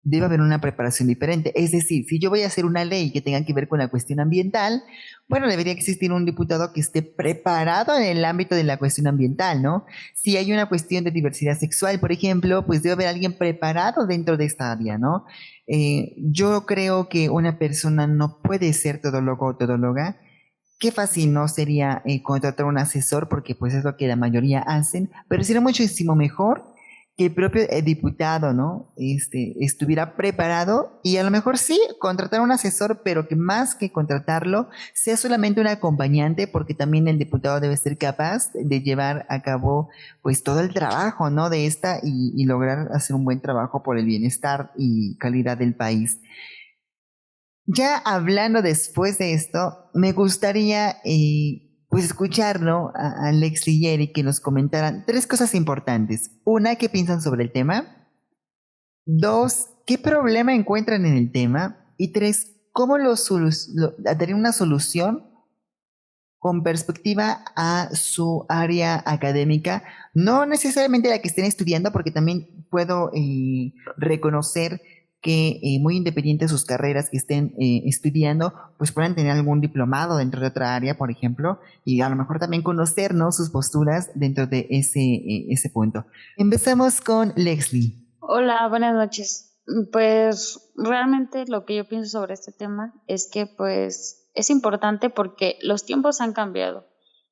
debe haber una preparación diferente. Es decir, si yo voy a hacer una ley que tenga que ver con la cuestión ambiental, bueno, debería existir un diputado que esté preparado en el ámbito de la cuestión ambiental, ¿no? Si hay una cuestión de diversidad sexual, por ejemplo, pues debe haber alguien preparado dentro de esta área, ¿no? Yo creo que una persona no puede ser todólogo o todóloga. Qué fácil no sería contratar un asesor, porque pues es lo que la mayoría hacen, pero sería muchísimo mejor que el propio diputado, ¿no? Estuviera preparado y a lo mejor sí contratar un asesor, pero que más que contratarlo sea solamente un acompañante, porque también el diputado debe ser capaz de llevar a cabo pues todo el trabajo, ¿no? De esta y lograr hacer un buen trabajo por el bienestar y calidad del país. Ya hablando después de esto, me gustaría pues escuchar, ¿no? A Alex y Jerry que nos comentaran tres cosas importantes. Una, ¿qué piensan sobre el tema? Dos, ¿qué problema encuentran en el tema? Y tres, ¿cómo darían una solución con perspectiva a su área académica? No necesariamente la que estén estudiando, porque también puedo reconocer que muy independiente de sus carreras que estén estudiando, pues puedan tener algún diplomado dentro de otra área, por ejemplo, y a lo mejor también conocer, ¿no?, sus posturas dentro de ese punto. Empezamos con Leslie. Hola, buenas noches. Pues realmente lo que yo pienso sobre este tema es que pues es importante porque los tiempos han cambiado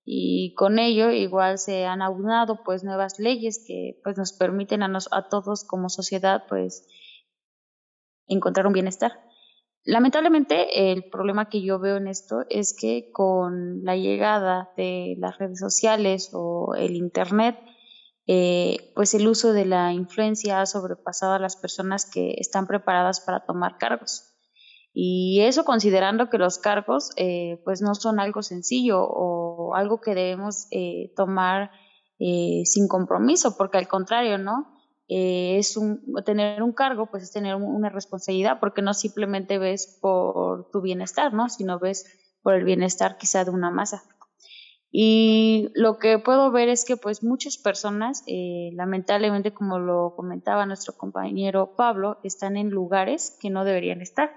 y con ello igual se han aunado pues nuevas leyes que pues nos permiten a todos como sociedad pues encontrar un bienestar. Lamentablemente el problema que yo veo en esto es que con la llegada de las redes sociales o el internet, pues el uso de la influencia ha sobrepasado a las personas que están preparadas para tomar cargos. Y eso considerando que los cargos pues no son algo sencillo o algo que debemos tomar sin compromiso, porque al contrario, ¿no? Tener un cargo pues es tener una responsabilidad, porque no simplemente ves por tu bienestar, ¿no? Sino ves por el bienestar quizá de una masa. Y lo que puedo ver es que pues muchas personas, lamentablemente como lo comentaba nuestro compañero Pablo, están en lugares que no deberían estar.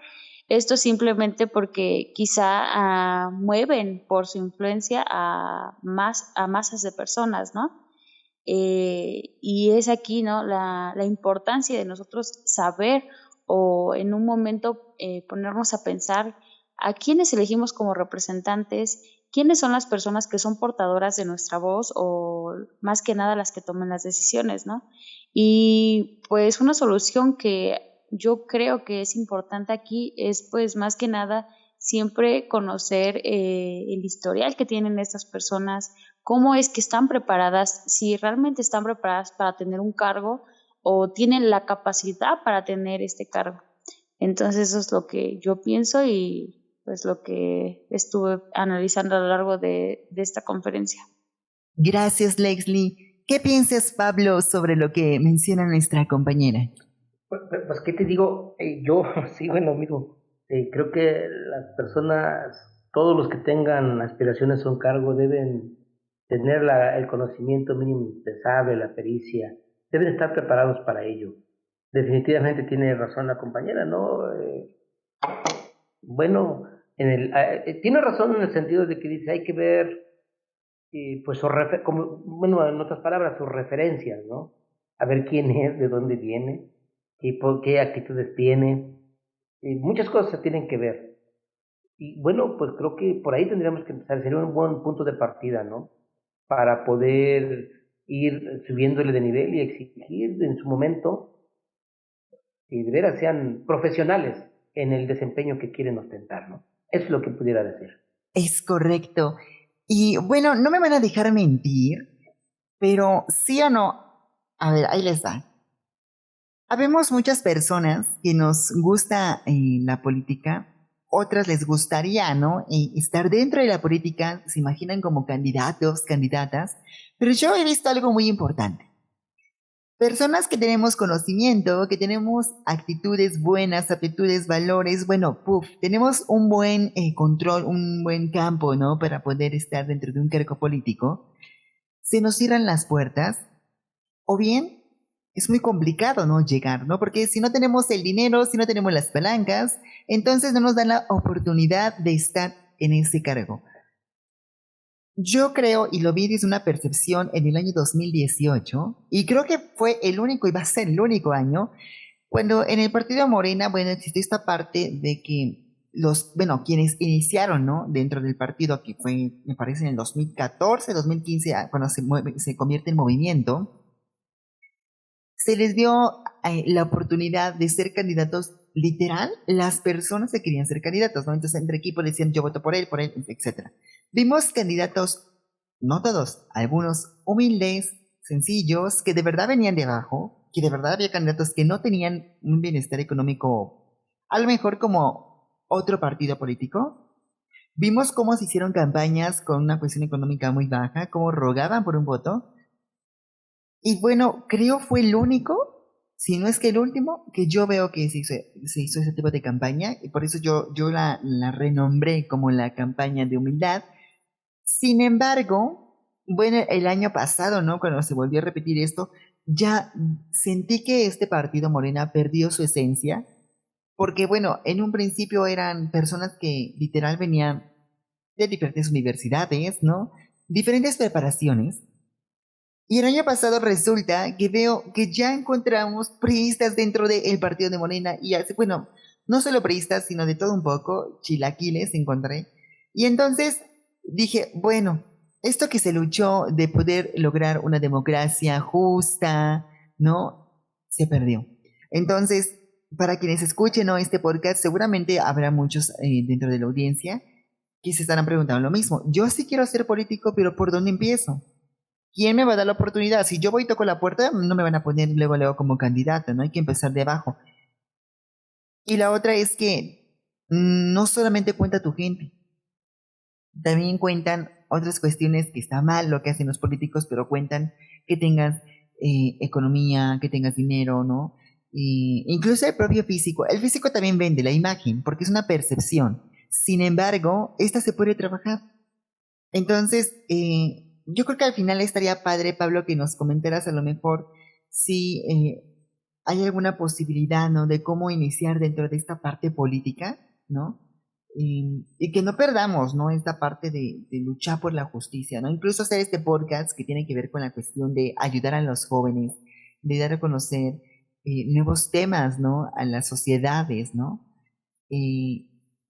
Esto simplemente porque quizá mueven por su influencia a masas de personas, ¿no? Y es aquí, ¿no?, la importancia de nosotros saber o en un momento ponernos a pensar a quiénes elegimos como representantes, quiénes son las personas que son portadoras de nuestra voz o más que nada las que toman las decisiones, ¿no? Y pues una solución que yo creo que es importante aquí es pues más que nada siempre conocer el historial que tienen estas personas, cómo es que están preparadas, si realmente están preparadas para tener un cargo o tienen la capacidad para tener este cargo. Entonces eso es lo que yo pienso y pues lo que estuve analizando a lo largo de esta conferencia. Gracias, Leslie. ¿Qué piensas, Pablo, sobre lo que menciona nuestra compañera? Pues, ¿qué te digo? Yo sigo en lo mismo. Creo que las personas, todos los que tengan aspiraciones a un cargo deben tener el conocimiento mínimo indispensable, la pericia, deben estar preparados para ello. Definitivamente tiene razón la compañera, ¿no? Bueno, tiene razón en el sentido de que dice hay que ver, pues, bueno, en otras palabras, sus referencias, ¿no? A ver quién es, de dónde viene, qué actitudes tiene. Muchas cosas se tienen que ver. Y bueno, pues creo que por ahí tendríamos que empezar. Sería un buen punto de partida, ¿no? Para poder ir subiéndole de nivel y exigir en su momento que de veras sean profesionales en el desempeño que quieren ostentar, ¿no? Eso es lo que pudiera decir. Es correcto. Y bueno, no me van a dejar mentir, pero sí o no, a ver, ahí les da. Habemos muchas personas que nos gusta la política, otras les gustaría, ¿no? Estar dentro de la política, se imaginan como candidatos, candidatas, pero yo he visto algo muy importante. Personas que tenemos conocimiento, que tenemos actitudes buenas, aptitudes, valores, bueno, tenemos un buen control, un buen campo, ¿no? Para poder estar dentro de un cargo político, se nos cierran las puertas, o bien es muy complicado, ¿no? Llegar, ¿no? Porque si no tenemos el dinero, si no tenemos las palancas, entonces no nos dan la oportunidad de estar en ese cargo. Yo creo, y lo vi desde una percepción en el año 2018, y creo que fue el único, y va a ser el único año, cuando en el partido Morena, bueno, existe esta parte de que quienes iniciaron, ¿no? Dentro del partido, que fue, me parece, en el 2014, 2015, cuando se convierte en movimiento, se les dio la oportunidad de ser candidatos literal, las personas que querían ser candidatos, ¿no? Entonces, entre equipos decían, yo voto por él, etc. Vimos candidatos, no todos, algunos humildes, sencillos, que de verdad venían de abajo, que de verdad había candidatos que no tenían un bienestar económico, a lo mejor como otro partido político. Vimos cómo se hicieron campañas con una cuestión económica muy baja, cómo rogaban por un voto. Y bueno, creo fue el único, si no es que el último, que yo veo que se hizo ese tipo de campaña, y por eso yo la renombré como la campaña de humildad. Sin embargo, bueno, el año pasado, ¿no? Cuando se volvió a repetir esto, ya sentí que este partido Morena perdió su esencia, porque bueno, en un principio eran personas que literal venían de diferentes universidades, ¿no? Diferentes preparaciones. Y el año pasado resulta que veo que ya encontramos priistas dentro del partido de Morena y hace, bueno, no solo priistas, sino de todo un poco, chilaquiles encontré. Y entonces dije, bueno, esto que se luchó de poder lograr una democracia justa, ¿no? Se perdió. Entonces, para quienes escuchen, ¿no? Este podcast, seguramente habrá muchos dentro de la audiencia que se estarán preguntando lo mismo. Yo sí quiero ser político, pero ¿por dónde empiezo? ¿Quién me va a dar la oportunidad? Si yo voy y toco la puerta, no me van a poner luego como candidato, ¿no? Hay que empezar de abajo. Y la otra es que no solamente cuenta tu gente, también cuentan otras cuestiones que está mal lo que hacen los políticos, pero cuentan que tengas economía, que tengas dinero, ¿no? Incluso el propio físico. El físico también vende la imagen, porque es una percepción. Sin embargo, esta se puede trabajar. Entonces, yo creo que al final estaría padre, Pablo, que nos comentaras a lo mejor si hay alguna posibilidad, ¿no? De cómo iniciar dentro de esta parte política, ¿no? Y que no perdamos, ¿no? Esta parte de luchar por la justicia, ¿no? Incluso hacer este podcast que tiene que ver con la cuestión de ayudar a los jóvenes, de dar a conocer nuevos temas, ¿no? A las sociedades, ¿no?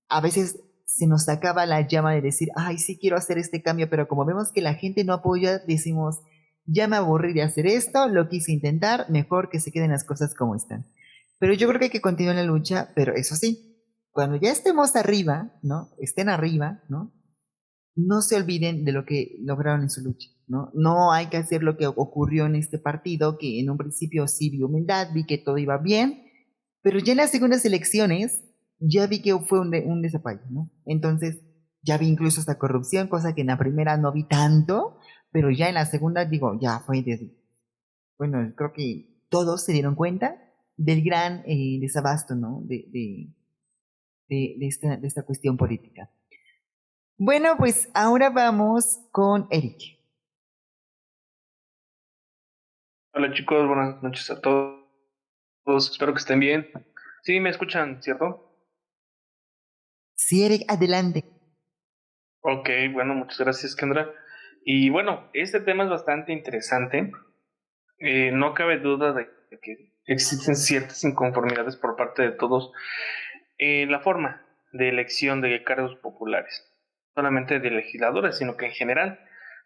A veces se nos acaba la llama de decir, ay, sí quiero hacer este cambio, pero como vemos que la gente no apoya, decimos, ya me aburrí de hacer esto, lo quise intentar, mejor que se queden las cosas como están. Pero yo creo que hay que continuar la lucha, pero eso sí, cuando ya estemos arriba, ¿no? Estén arriba, ¿no? No se olviden de lo que lograron en su lucha, ¿no? No hay que hacer lo que ocurrió en este partido, que en un principio sí vi humildad, vi que todo iba bien, pero ya en las segundas elecciones ya vi que fue un desapego, ¿no? Entonces ya vi incluso esta corrupción, cosa que en la primera no vi tanto, pero ya en la segunda digo, ya fue bueno, creo que todos se dieron cuenta del gran desabasto, ¿no? De esta cuestión política. Bueno, pues ahora vamos con Eric. Hola chicos, buenas noches a todos, espero que estén bien. Sí, me escuchan, ¿cierto? Sí, Eric, adelante. Ok, bueno, muchas gracias, Kendra. Y bueno, este tema es bastante interesante. No cabe duda de que existen ciertas inconformidades por parte de todos en la forma de elección de cargos populares, no solamente de legisladores, sino que en general.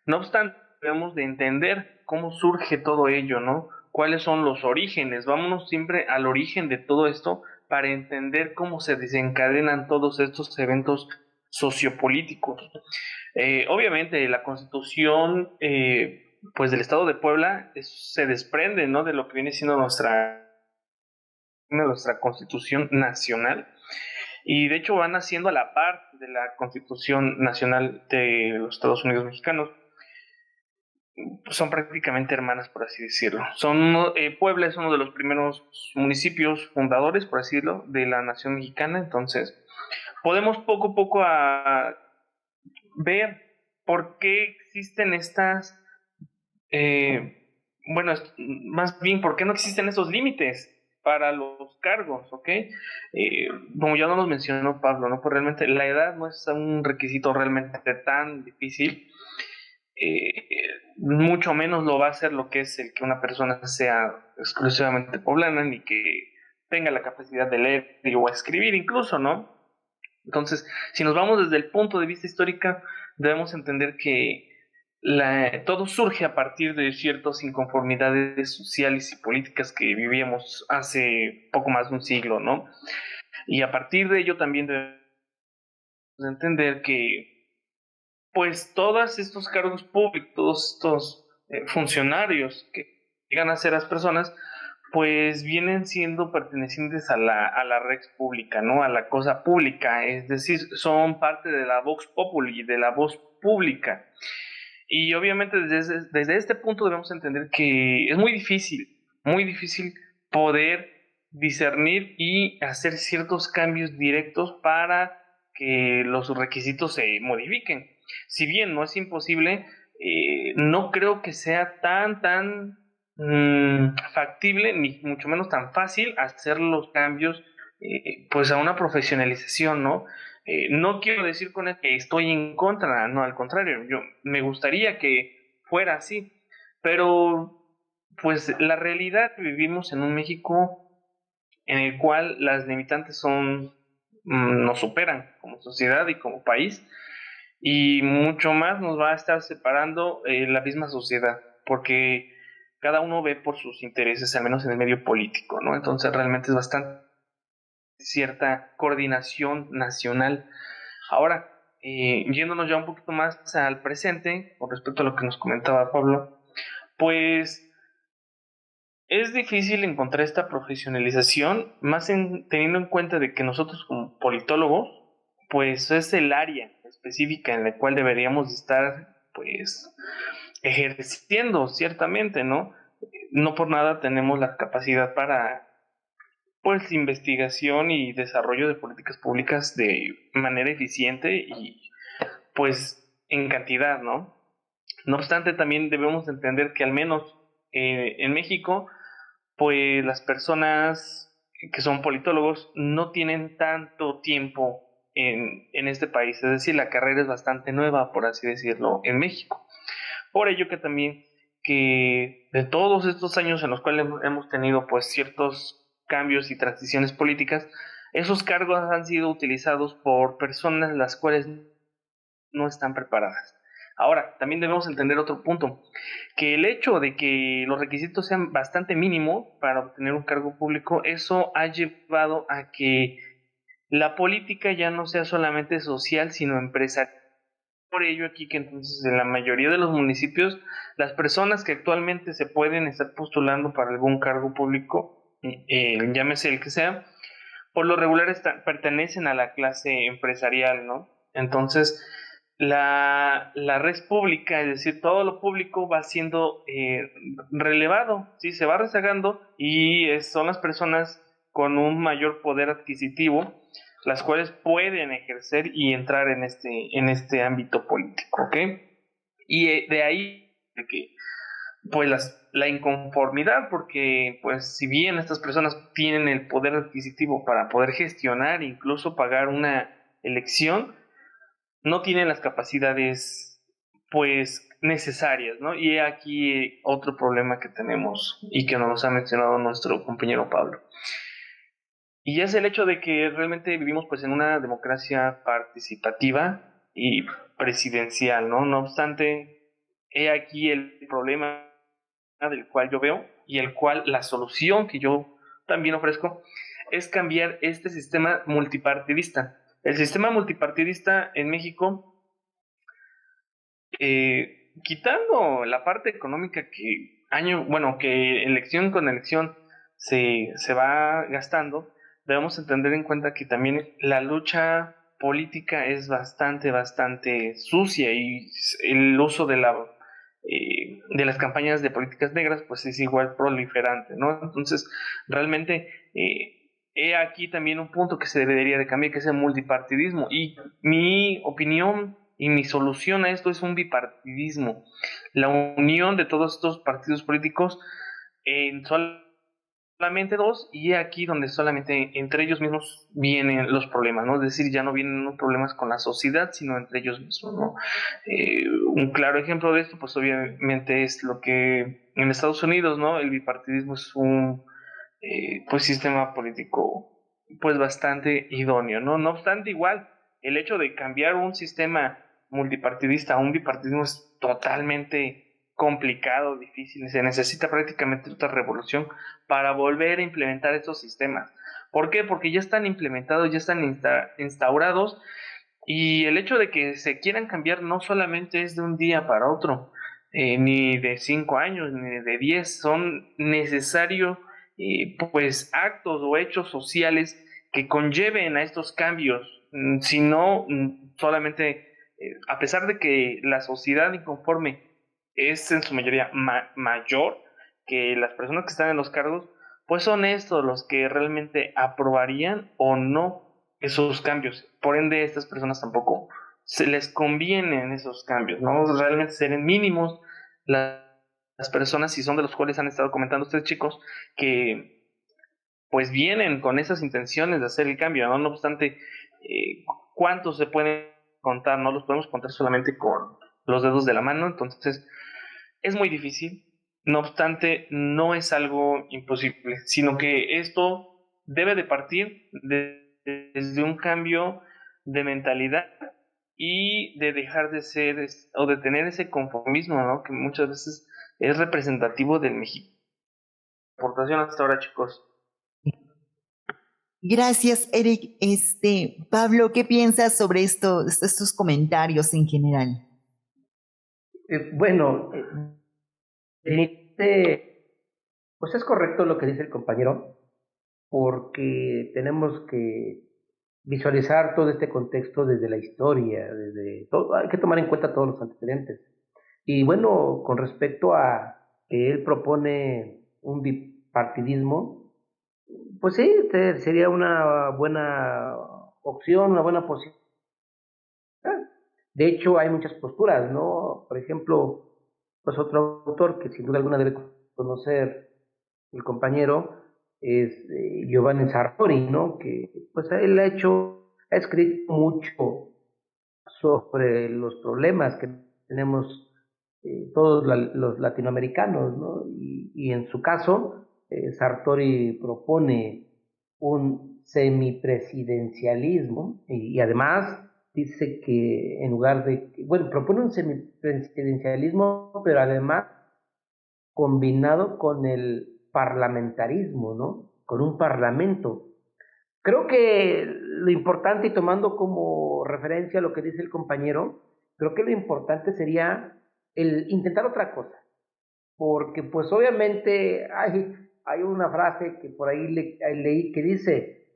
No obstante, debemos de entender cómo surge todo ello, ¿no? ¿Cuáles son los orígenes? Vámonos siempre al origen de todo esto para entender cómo se desencadenan todos estos eventos sociopolíticos. Obviamente, la Constitución, pues del Estado de Puebla, se desprende, ¿no? De lo que viene siendo nuestra Constitución nacional. y de hecho van haciendo a la par de la Constitución Nacional de los Estados Unidos Mexicanos. Son prácticamente hermanas, por así decirlo. Puebla es uno de los primeros municipios fundadores, por así decirlo, de la nación mexicana. Entonces, podemos poco a poco ver por qué existen estas, más bien, por qué no existen esos límites para los cargos, ¿ok? Como ya nos mencionó Pablo, ¿no? Pues realmente la edad no es un requisito realmente tan difícil. Mucho menos lo va a hacer lo que es el que una persona sea exclusivamente poblana, ni que tenga la capacidad de leer o escribir incluso, ¿no? Entonces, si nos vamos desde el punto de vista histórico, debemos entender que todo surge a partir de ciertas inconformidades sociales y políticas que vivíamos hace poco más de un siglo, ¿no? Y a partir de ello también debemos entender que pues todos estos cargos públicos, todos estos funcionarios que llegan a ser las personas, pues vienen siendo pertenecientes a la red pública, ¿no? A la cosa pública, es decir, son parte de la vox populi, de la voz pública. Y obviamente desde este punto debemos entender que es muy difícil poder discernir y hacer ciertos cambios directos para que los requisitos se modifiquen. Si bien no es imposible, no creo que sea tan factible, ni mucho menos tan fácil hacer los cambios pues a una profesionalización, ¿no? No quiero decir con esto que estoy en contra, no, al contrario, yo me gustaría que fuera así, pero pues la realidad que vivimos en un México en el cual las limitantes nos superan como sociedad y como país, y mucho más nos va a estar separando la misma sociedad, porque cada uno ve por sus intereses, al menos en el medio político, ¿no? Entonces realmente es bastante cierta coordinación nacional. Ahora, yéndonos ya un poquito más al presente, con respecto a lo que nos comentaba Pablo, pues es difícil encontrar esta profesionalización, más teniendo en cuenta de que nosotros como politólogos, pues es el área específica en la cual deberíamos estar, pues, ejerciendo ciertamente, ¿no? No por nada tenemos la capacidad para, pues, investigación y desarrollo de políticas públicas de manera eficiente y, pues, en cantidad, ¿no? No obstante, también debemos entender que al menos en México, pues las personas que son politólogos no tienen tanto tiempo en este país, es decir, la carrera es bastante nueva, por así decirlo, en México. Por ello que también que de todos estos años en los cuales hemos tenido pues ciertos cambios y transiciones políticas, esos cargos han sido utilizados por personas las cuales no están preparadas. Ahora, también debemos entender otro punto, que el hecho de que los requisitos sean bastante mínimos para obtener un cargo público, eso ha llevado a que la política ya no sea solamente social, sino empresarial. Por ello aquí que entonces en la mayoría de los municipios, las personas que actualmente se pueden estar postulando para algún cargo público, llámese el que sea, por lo regular pertenecen a la clase empresarial, ¿no? Entonces, la red pública, es decir, todo lo público va siendo relevado, ¿sí? Se va rezagando y son las personas con un mayor poder adquisitivo las cuales pueden ejercer y entrar en este ámbito político, ¿ok? Y de ahí que pues la inconformidad, porque pues si bien estas personas tienen el poder adquisitivo para poder gestionar, incluso pagar una elección, no tienen las capacidades pues necesarias, ¿no? Y aquí otro problema que tenemos y que nos ha mencionado nuestro compañero Pablo. Y es el hecho de que realmente vivimos pues en una democracia participativa y presidencial, ¿no? No obstante, he aquí el problema del cual yo veo y el cual la solución que yo también ofrezco es cambiar este sistema multipartidista. El sistema multipartidista en México, quitando la parte económica que que elección con elección se va gastando, debemos entender en cuenta que también la lucha política es bastante sucia, y el uso de las campañas de políticas negras pues es igual proliferante, ¿no? Entonces, realmente he aquí también un punto que se debería de cambiar, que es el multipartidismo, y mi opinión y mi solución a esto es un bipartidismo, la unión de todos estos partidos políticos en solamente dos, y aquí donde solamente entre ellos mismos vienen los problemas, ¿no? Es decir, ya no vienen los problemas con la sociedad, sino entre ellos mismos, ¿no? Un claro ejemplo de esto, pues obviamente es lo que en Estados Unidos, ¿no? El bipartidismo es un pues sistema político pues bastante idóneo, ¿no? No obstante, igual, el hecho de cambiar un sistema multipartidista a un bipartidismo es totalmente complicado, difícil. Se necesita prácticamente otra revolución para volver a implementar estos sistemas. ¿Por qué? Porque ya están implementados, ya están instaurados, y el hecho de que se quieran cambiar no solamente es de un día para otro, ni de 5 años, ni de 10, son necesarios pues actos o hechos sociales que conlleven a estos cambios. Si no, solamente, a pesar de que la sociedad inconforme es en su mayoría mayor que las personas que están en los cargos, pues son estos los que realmente aprobarían o no esos cambios. Por ende, a estas personas tampoco se les convienen esos cambios, ¿no? Realmente serían mínimos las personas, si son de los cuales han estado comentando ustedes, chicos, que pues vienen con esas intenciones de hacer el cambio, ¿no? No obstante, ¿cuántos se pueden contar? No los podemos contar solamente con los dedos de la mano, entonces es muy difícil. No obstante, no es algo imposible, sino que esto debe de partir desde un cambio de mentalidad y de dejar de ser o de tener ese conformismo, ¿no? Que muchas veces es representativo del México. Aportación hasta ahora, chicos. Gracias, Eric. Pablo, ¿qué piensas sobre estos comentarios en general? Bueno, pues es correcto lo que dice el compañero, porque tenemos que visualizar todo este contexto desde la historia, desde todo, hay que tomar en cuenta todos los antecedentes. Y bueno, con respecto a que él propone un bipartidismo, pues sí, sería una buena opción, una buena posibilidad. De hecho, hay muchas posturas, ¿no? Por ejemplo, pues otro autor que sin duda alguna debe conocer el compañero es Giovanni Sartori, ¿no? Que pues él ha escrito mucho sobre los problemas que tenemos todos los latinoamericanos, ¿no? Y en su caso, Sartori propone un semipresidencialismo y además dice que en lugar de, bueno, propone un semipresidencialismo, pero además combinado con el parlamentarismo, ¿no? Con un parlamento. Creo que lo importante, y tomando como referencia lo que dice el compañero, creo que lo importante sería el intentar otra cosa, porque pues obviamente hay una frase que por ahí leí que dice,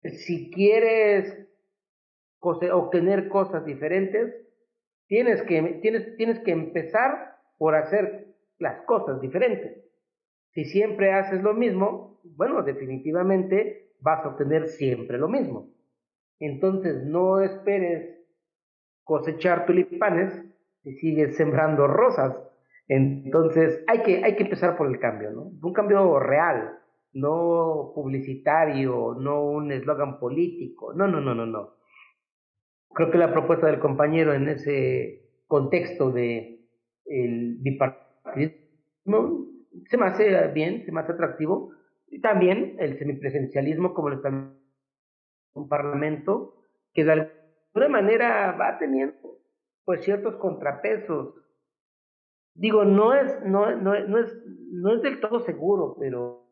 si quieres obtener cosas diferentes, tienes que empezar por hacer las cosas diferentes. Si siempre haces lo mismo, bueno, definitivamente vas a obtener siempre lo mismo. Entonces, no esperes cosechar tulipanes si sigues sembrando rosas. Entonces, hay que empezar por el cambio, ¿no? Un cambio real, no publicitario, no un eslogan político. No, no, no, no, no. Creo que la propuesta del compañero en ese contexto de el bipartidismo se me hace bien, se me hace atractivo. Y también el semipresencialismo, como lo está un parlamento, que de alguna manera va teniendo pues ciertos contrapesos. Digo, no es del todo seguro, pero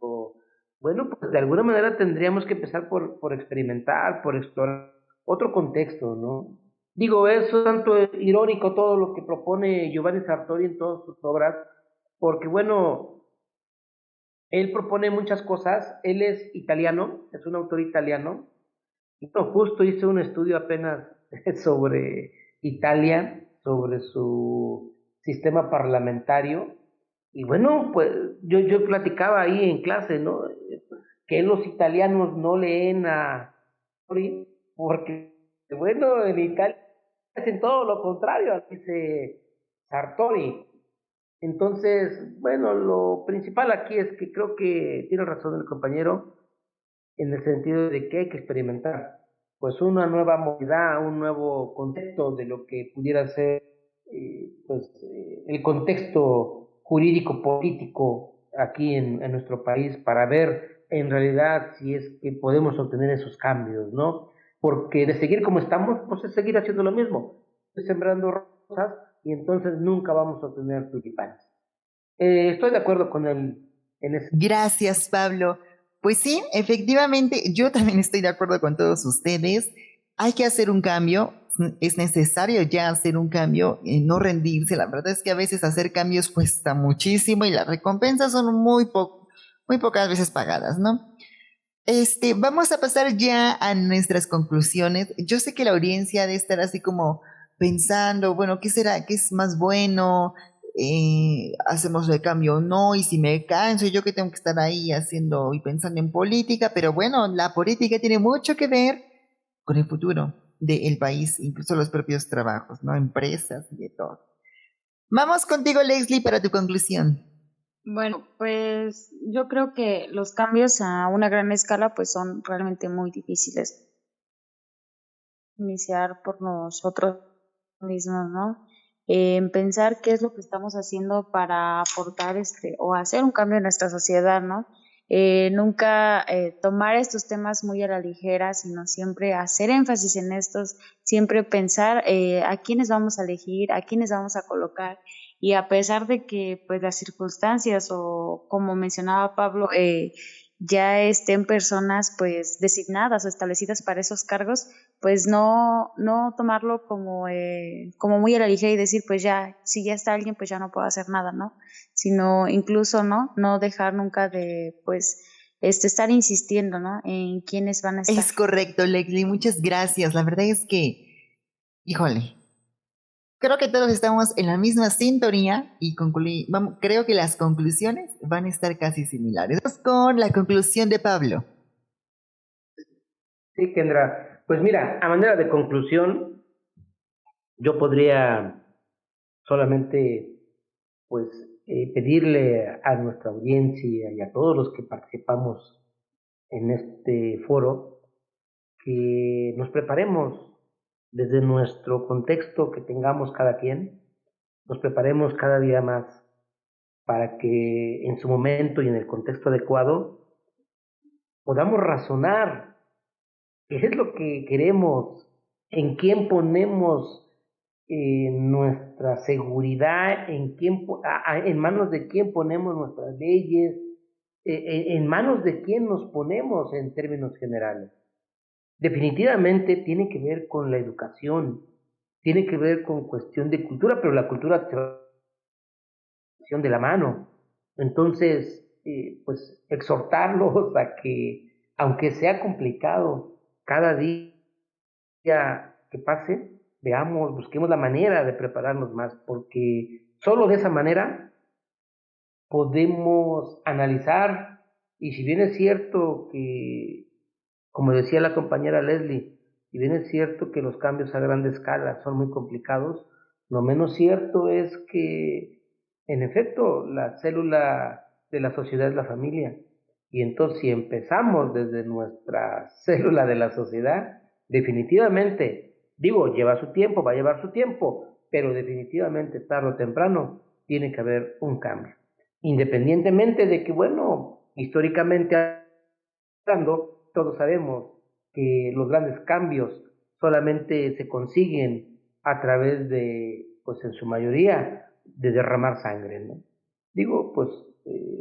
bueno, pues de alguna manera tendríamos que empezar por experimentar, por explorar otro contexto, ¿no? Digo, es tanto irónico todo lo que propone Giovanni Sartori en todas sus obras, porque bueno, Él propone muchas cosas, él es italiano, es un autor italiano, y no, justo hice un estudio apenas sobre Italia, sobre su sistema parlamentario, y bueno, pues yo platicaba ahí en clase, ¿no? Que los italianos no leen a Sartori, porque, bueno, en Italia hacen todo lo contrario, dice Sartori. Entonces, bueno, lo principal aquí es que creo que tiene razón el compañero en el sentido de que hay que experimentar pues una nueva modalidad, un nuevo concepto de lo que pudiera ser el contexto jurídico político aquí en nuestro país para ver en realidad si es que podemos obtener esos cambios, ¿no? Porque de seguir como estamos, pues es seguir haciendo lo mismo, sembrando rosas y entonces nunca vamos a obtener tulipanes. Estoy de acuerdo con él en ese. Gracias, Pablo. Pues sí, efectivamente, yo también estoy de acuerdo con todos ustedes. Hay que hacer un cambio, es necesario ya hacer un cambio, no rendirse. La verdad es que a veces hacer cambios cuesta muchísimo y las recompensas son muy pocas veces pagadas, ¿no? Vamos a pasar ya a nuestras conclusiones. Yo sé que la audiencia ha de estar así como pensando, bueno, ¿qué será? ¿Qué es más bueno? ¿Hacemos el cambio o no? Y si me canso, yo que tengo que estar ahí haciendo y pensando en política, pero bueno, la política tiene mucho que ver con el futuro del país, incluso los propios trabajos, ¿no? Empresas y de todo. Vamos contigo, Leslie, para tu conclusión. Bueno, pues yo creo que los cambios a una gran escala pues son realmente muy difíciles. Iniciar por nosotros mismos, ¿no? En pensar qué es lo que estamos haciendo para aportar o hacer un cambio en nuestra sociedad, ¿no? Nunca tomar estos temas muy a la ligera, sino siempre hacer énfasis en estos, siempre pensar a quiénes vamos a elegir, a quiénes vamos a colocar, y a pesar de que pues las circunstancias o como mencionaba Pablo, ya estén personas pues designadas o establecidas para esos cargos, pues no tomarlo como muy a la ligera y decir, pues ya, si ya está alguien, pues ya no puedo hacer nada, ¿no? Sino incluso, no dejar nunca de, pues, estar insistiendo, ¿no? En quiénes van a estar. Es correcto, Leslie, muchas gracias. La verdad es que, híjole, creo que todos estamos en la misma sintonía y creo que las conclusiones van a estar casi similares. Vamos con la conclusión de Pablo. Sí, Kendra. Pues mira, a manera de conclusión, yo podría solamente pues pedirle a nuestra audiencia y a todos los que participamos en este foro que nos preparemos desde nuestro contexto que tengamos cada quien, nos preparemos cada día más para que en su momento y en el contexto adecuado podamos razonar qué es lo que queremos, en quién ponemos nuestra seguridad, en manos de quién ponemos nuestras leyes, en manos de quién nos ponemos en términos generales. Definitivamente tiene que ver con la educación, tiene que ver con cuestión de cultura, pero la cultura se va de la mano. Entonces, pues exhortarlos a que, aunque sea complicado, cada día que pase, veamos, busquemos la manera de prepararnos más, porque solo de esa manera podemos analizar, y si bien es cierto que, como decía la compañera Leslie, si bien es cierto que los cambios a gran escala son muy complicados, lo menos cierto es que, en efecto, la célula de la sociedad es la familia. Y entonces, si empezamos desde nuestra célula de la sociedad, definitivamente, digo, lleva su tiempo, va a llevar su tiempo, pero definitivamente, tarde o temprano, tiene que haber un cambio. Independientemente de que, bueno, históricamente hablando, todos sabemos que los grandes cambios solamente se consiguen a través de, pues en su mayoría, de derramar sangre, ¿no? Digo, pues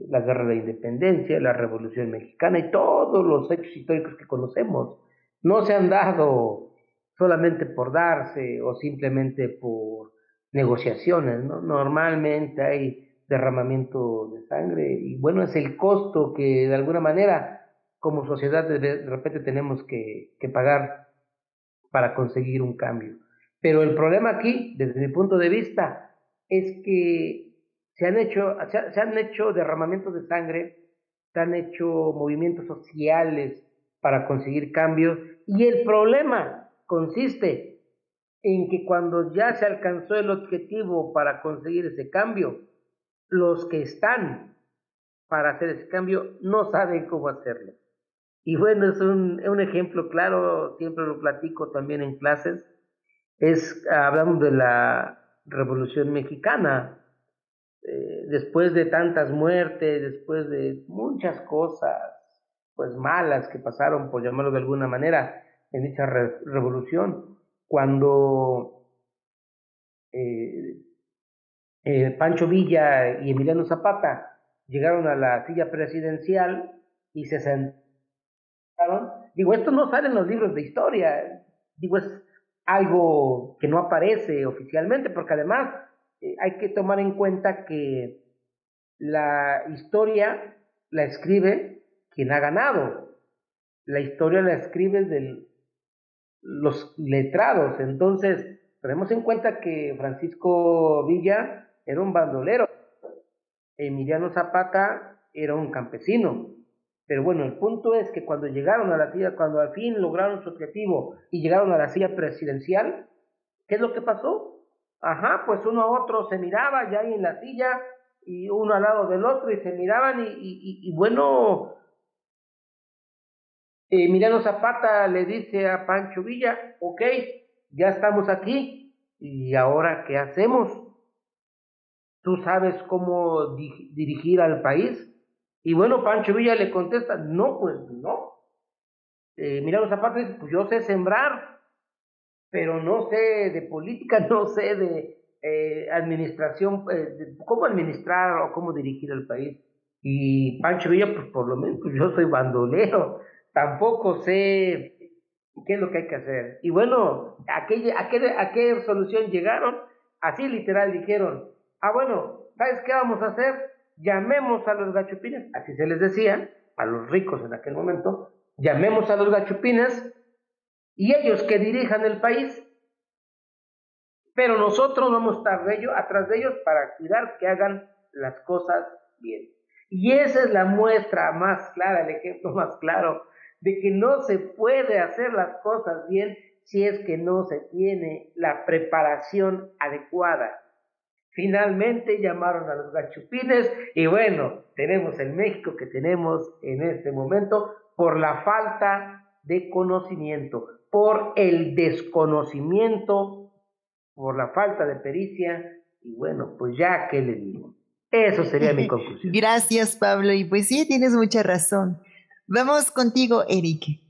la guerra de la independencia, la revolución mexicana y todos los hechos históricos que conocemos no se han dado solamente por darse o simplemente por negociaciones, ¿no? Normalmente hay derramamiento de sangre. Y bueno, es el costo que de alguna manera como sociedad de repente tenemos que pagar para conseguir un cambio. Pero el problema aquí, desde mi punto de vista, es que se han hecho derramamientos de sangre, se han hecho movimientos sociales para conseguir cambios, y el problema consiste en que cuando ya se alcanzó el objetivo para conseguir ese cambio, los que están para hacer ese cambio no saben cómo hacerlo. Y bueno, es un ejemplo claro, siempre lo platico también en clases, hablamos de la Revolución Mexicana. Después de tantas muertes, después de muchas cosas pues malas que pasaron, por llamarlo de alguna manera, en dicha revolución, cuando Pancho Villa y Emiliano Zapata llegaron a la silla presidencial y se sentaron, digo, esto no sale en los libros de historia, digo, es algo que no aparece oficialmente, porque además hay que tomar en cuenta que la historia la escribe quien ha ganado, la historia la escribe los letrados. Entonces tenemos en cuenta que Francisco Villa era un bandolero, Emiliano Zapata era un campesino. Pero bueno, el punto es que cuando llegaron a la silla, cuando al fin lograron su objetivo y llegaron a la silla presidencial, ¿qué es lo que pasó? Pues uno a otro se miraba ya ahí en la silla, y uno al lado del otro, y se miraban, y bueno, Emiliano Zapata le dice a Pancho Villa, ok, ya estamos aquí, ¿y ahora qué hacemos? ¿Tú sabes cómo dirigir al país? Y bueno, Pancho Villa le contesta, no, pues no. Emiliano Zapata dice, pues yo sé sembrar, pero no sé de política, no sé de administración, de cómo administrar o cómo dirigir el país. Y Pancho Villa, pues por lo menos pues, yo soy bandolero, tampoco sé qué es lo que hay que hacer. Y bueno, ¿a qué solución llegaron? Así literal dijeron, bueno, ¿sabes qué vamos a hacer? Llamemos a los gachupines, así se les decía, a los ricos en aquel momento, llamemos a los gachupines y ellos que dirijan el país, pero nosotros vamos a estar atrás de ellos para cuidar que hagan las cosas bien. Y esa es la muestra más clara, el ejemplo más claro de que no se puede hacer las cosas bien si es que no se tiene la preparación adecuada. Finalmente llamaron a los gachupines y bueno, tenemos el México que tenemos en este momento por la falta de conocimiento, por el desconocimiento, por la falta de pericia, y bueno, pues ya, ¿qué le digo? Eso sería mi conclusión. Gracias, Pablo, y pues sí, tienes mucha razón. Vamos contigo, Eric.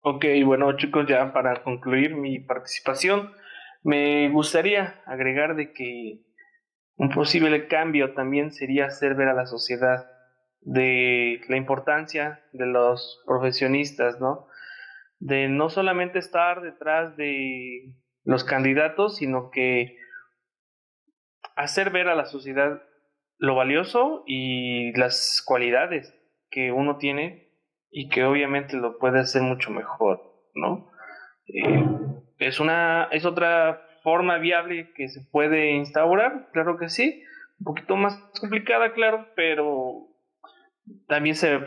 Ok, bueno chicos, ya para concluir mi participación, me gustaría agregar de que un posible cambio también sería hacer ver a la sociedad de la importancia de los profesionistas, ¿no? De no solamente estar detrás de los candidatos, sino que hacer ver a la sociedad lo valioso y las cualidades que uno tiene y que obviamente lo puede hacer mucho mejor, ¿no? Es otra forma viable que se puede instaurar, claro que sí, un poquito más complicada, claro, pero también se ve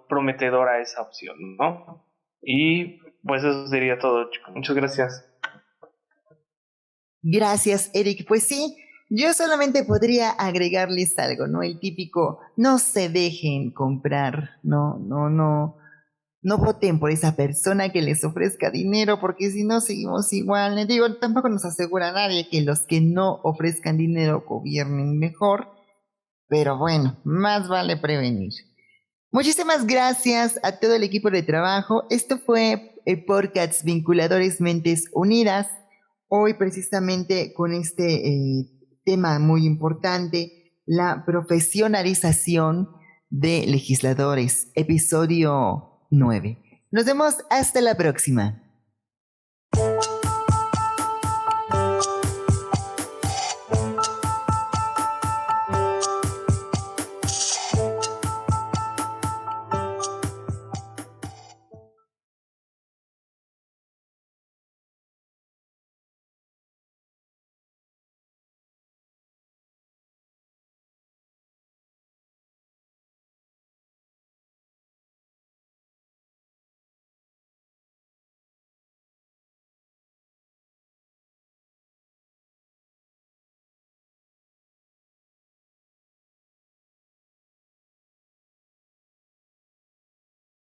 prometedora esa opción, ¿no? Y pues eso sería todo, chicos. Muchas gracias. Gracias, Eric. Pues sí, yo solamente podría agregarles algo, ¿no? El típico, no se dejen comprar, no voten por esa persona que les ofrezca dinero, porque si no seguimos igual. Les digo, tampoco nos asegura nadie que los que no ofrezcan dinero gobiernen mejor, pero bueno, más vale prevenir. Muchísimas gracias a todo el equipo de trabajo. Esto fue el podcast Vinculadores Mentes Unidas. Hoy precisamente con este tema muy importante, la profesionalización de legisladores, episodio 9. Nos vemos hasta la próxima.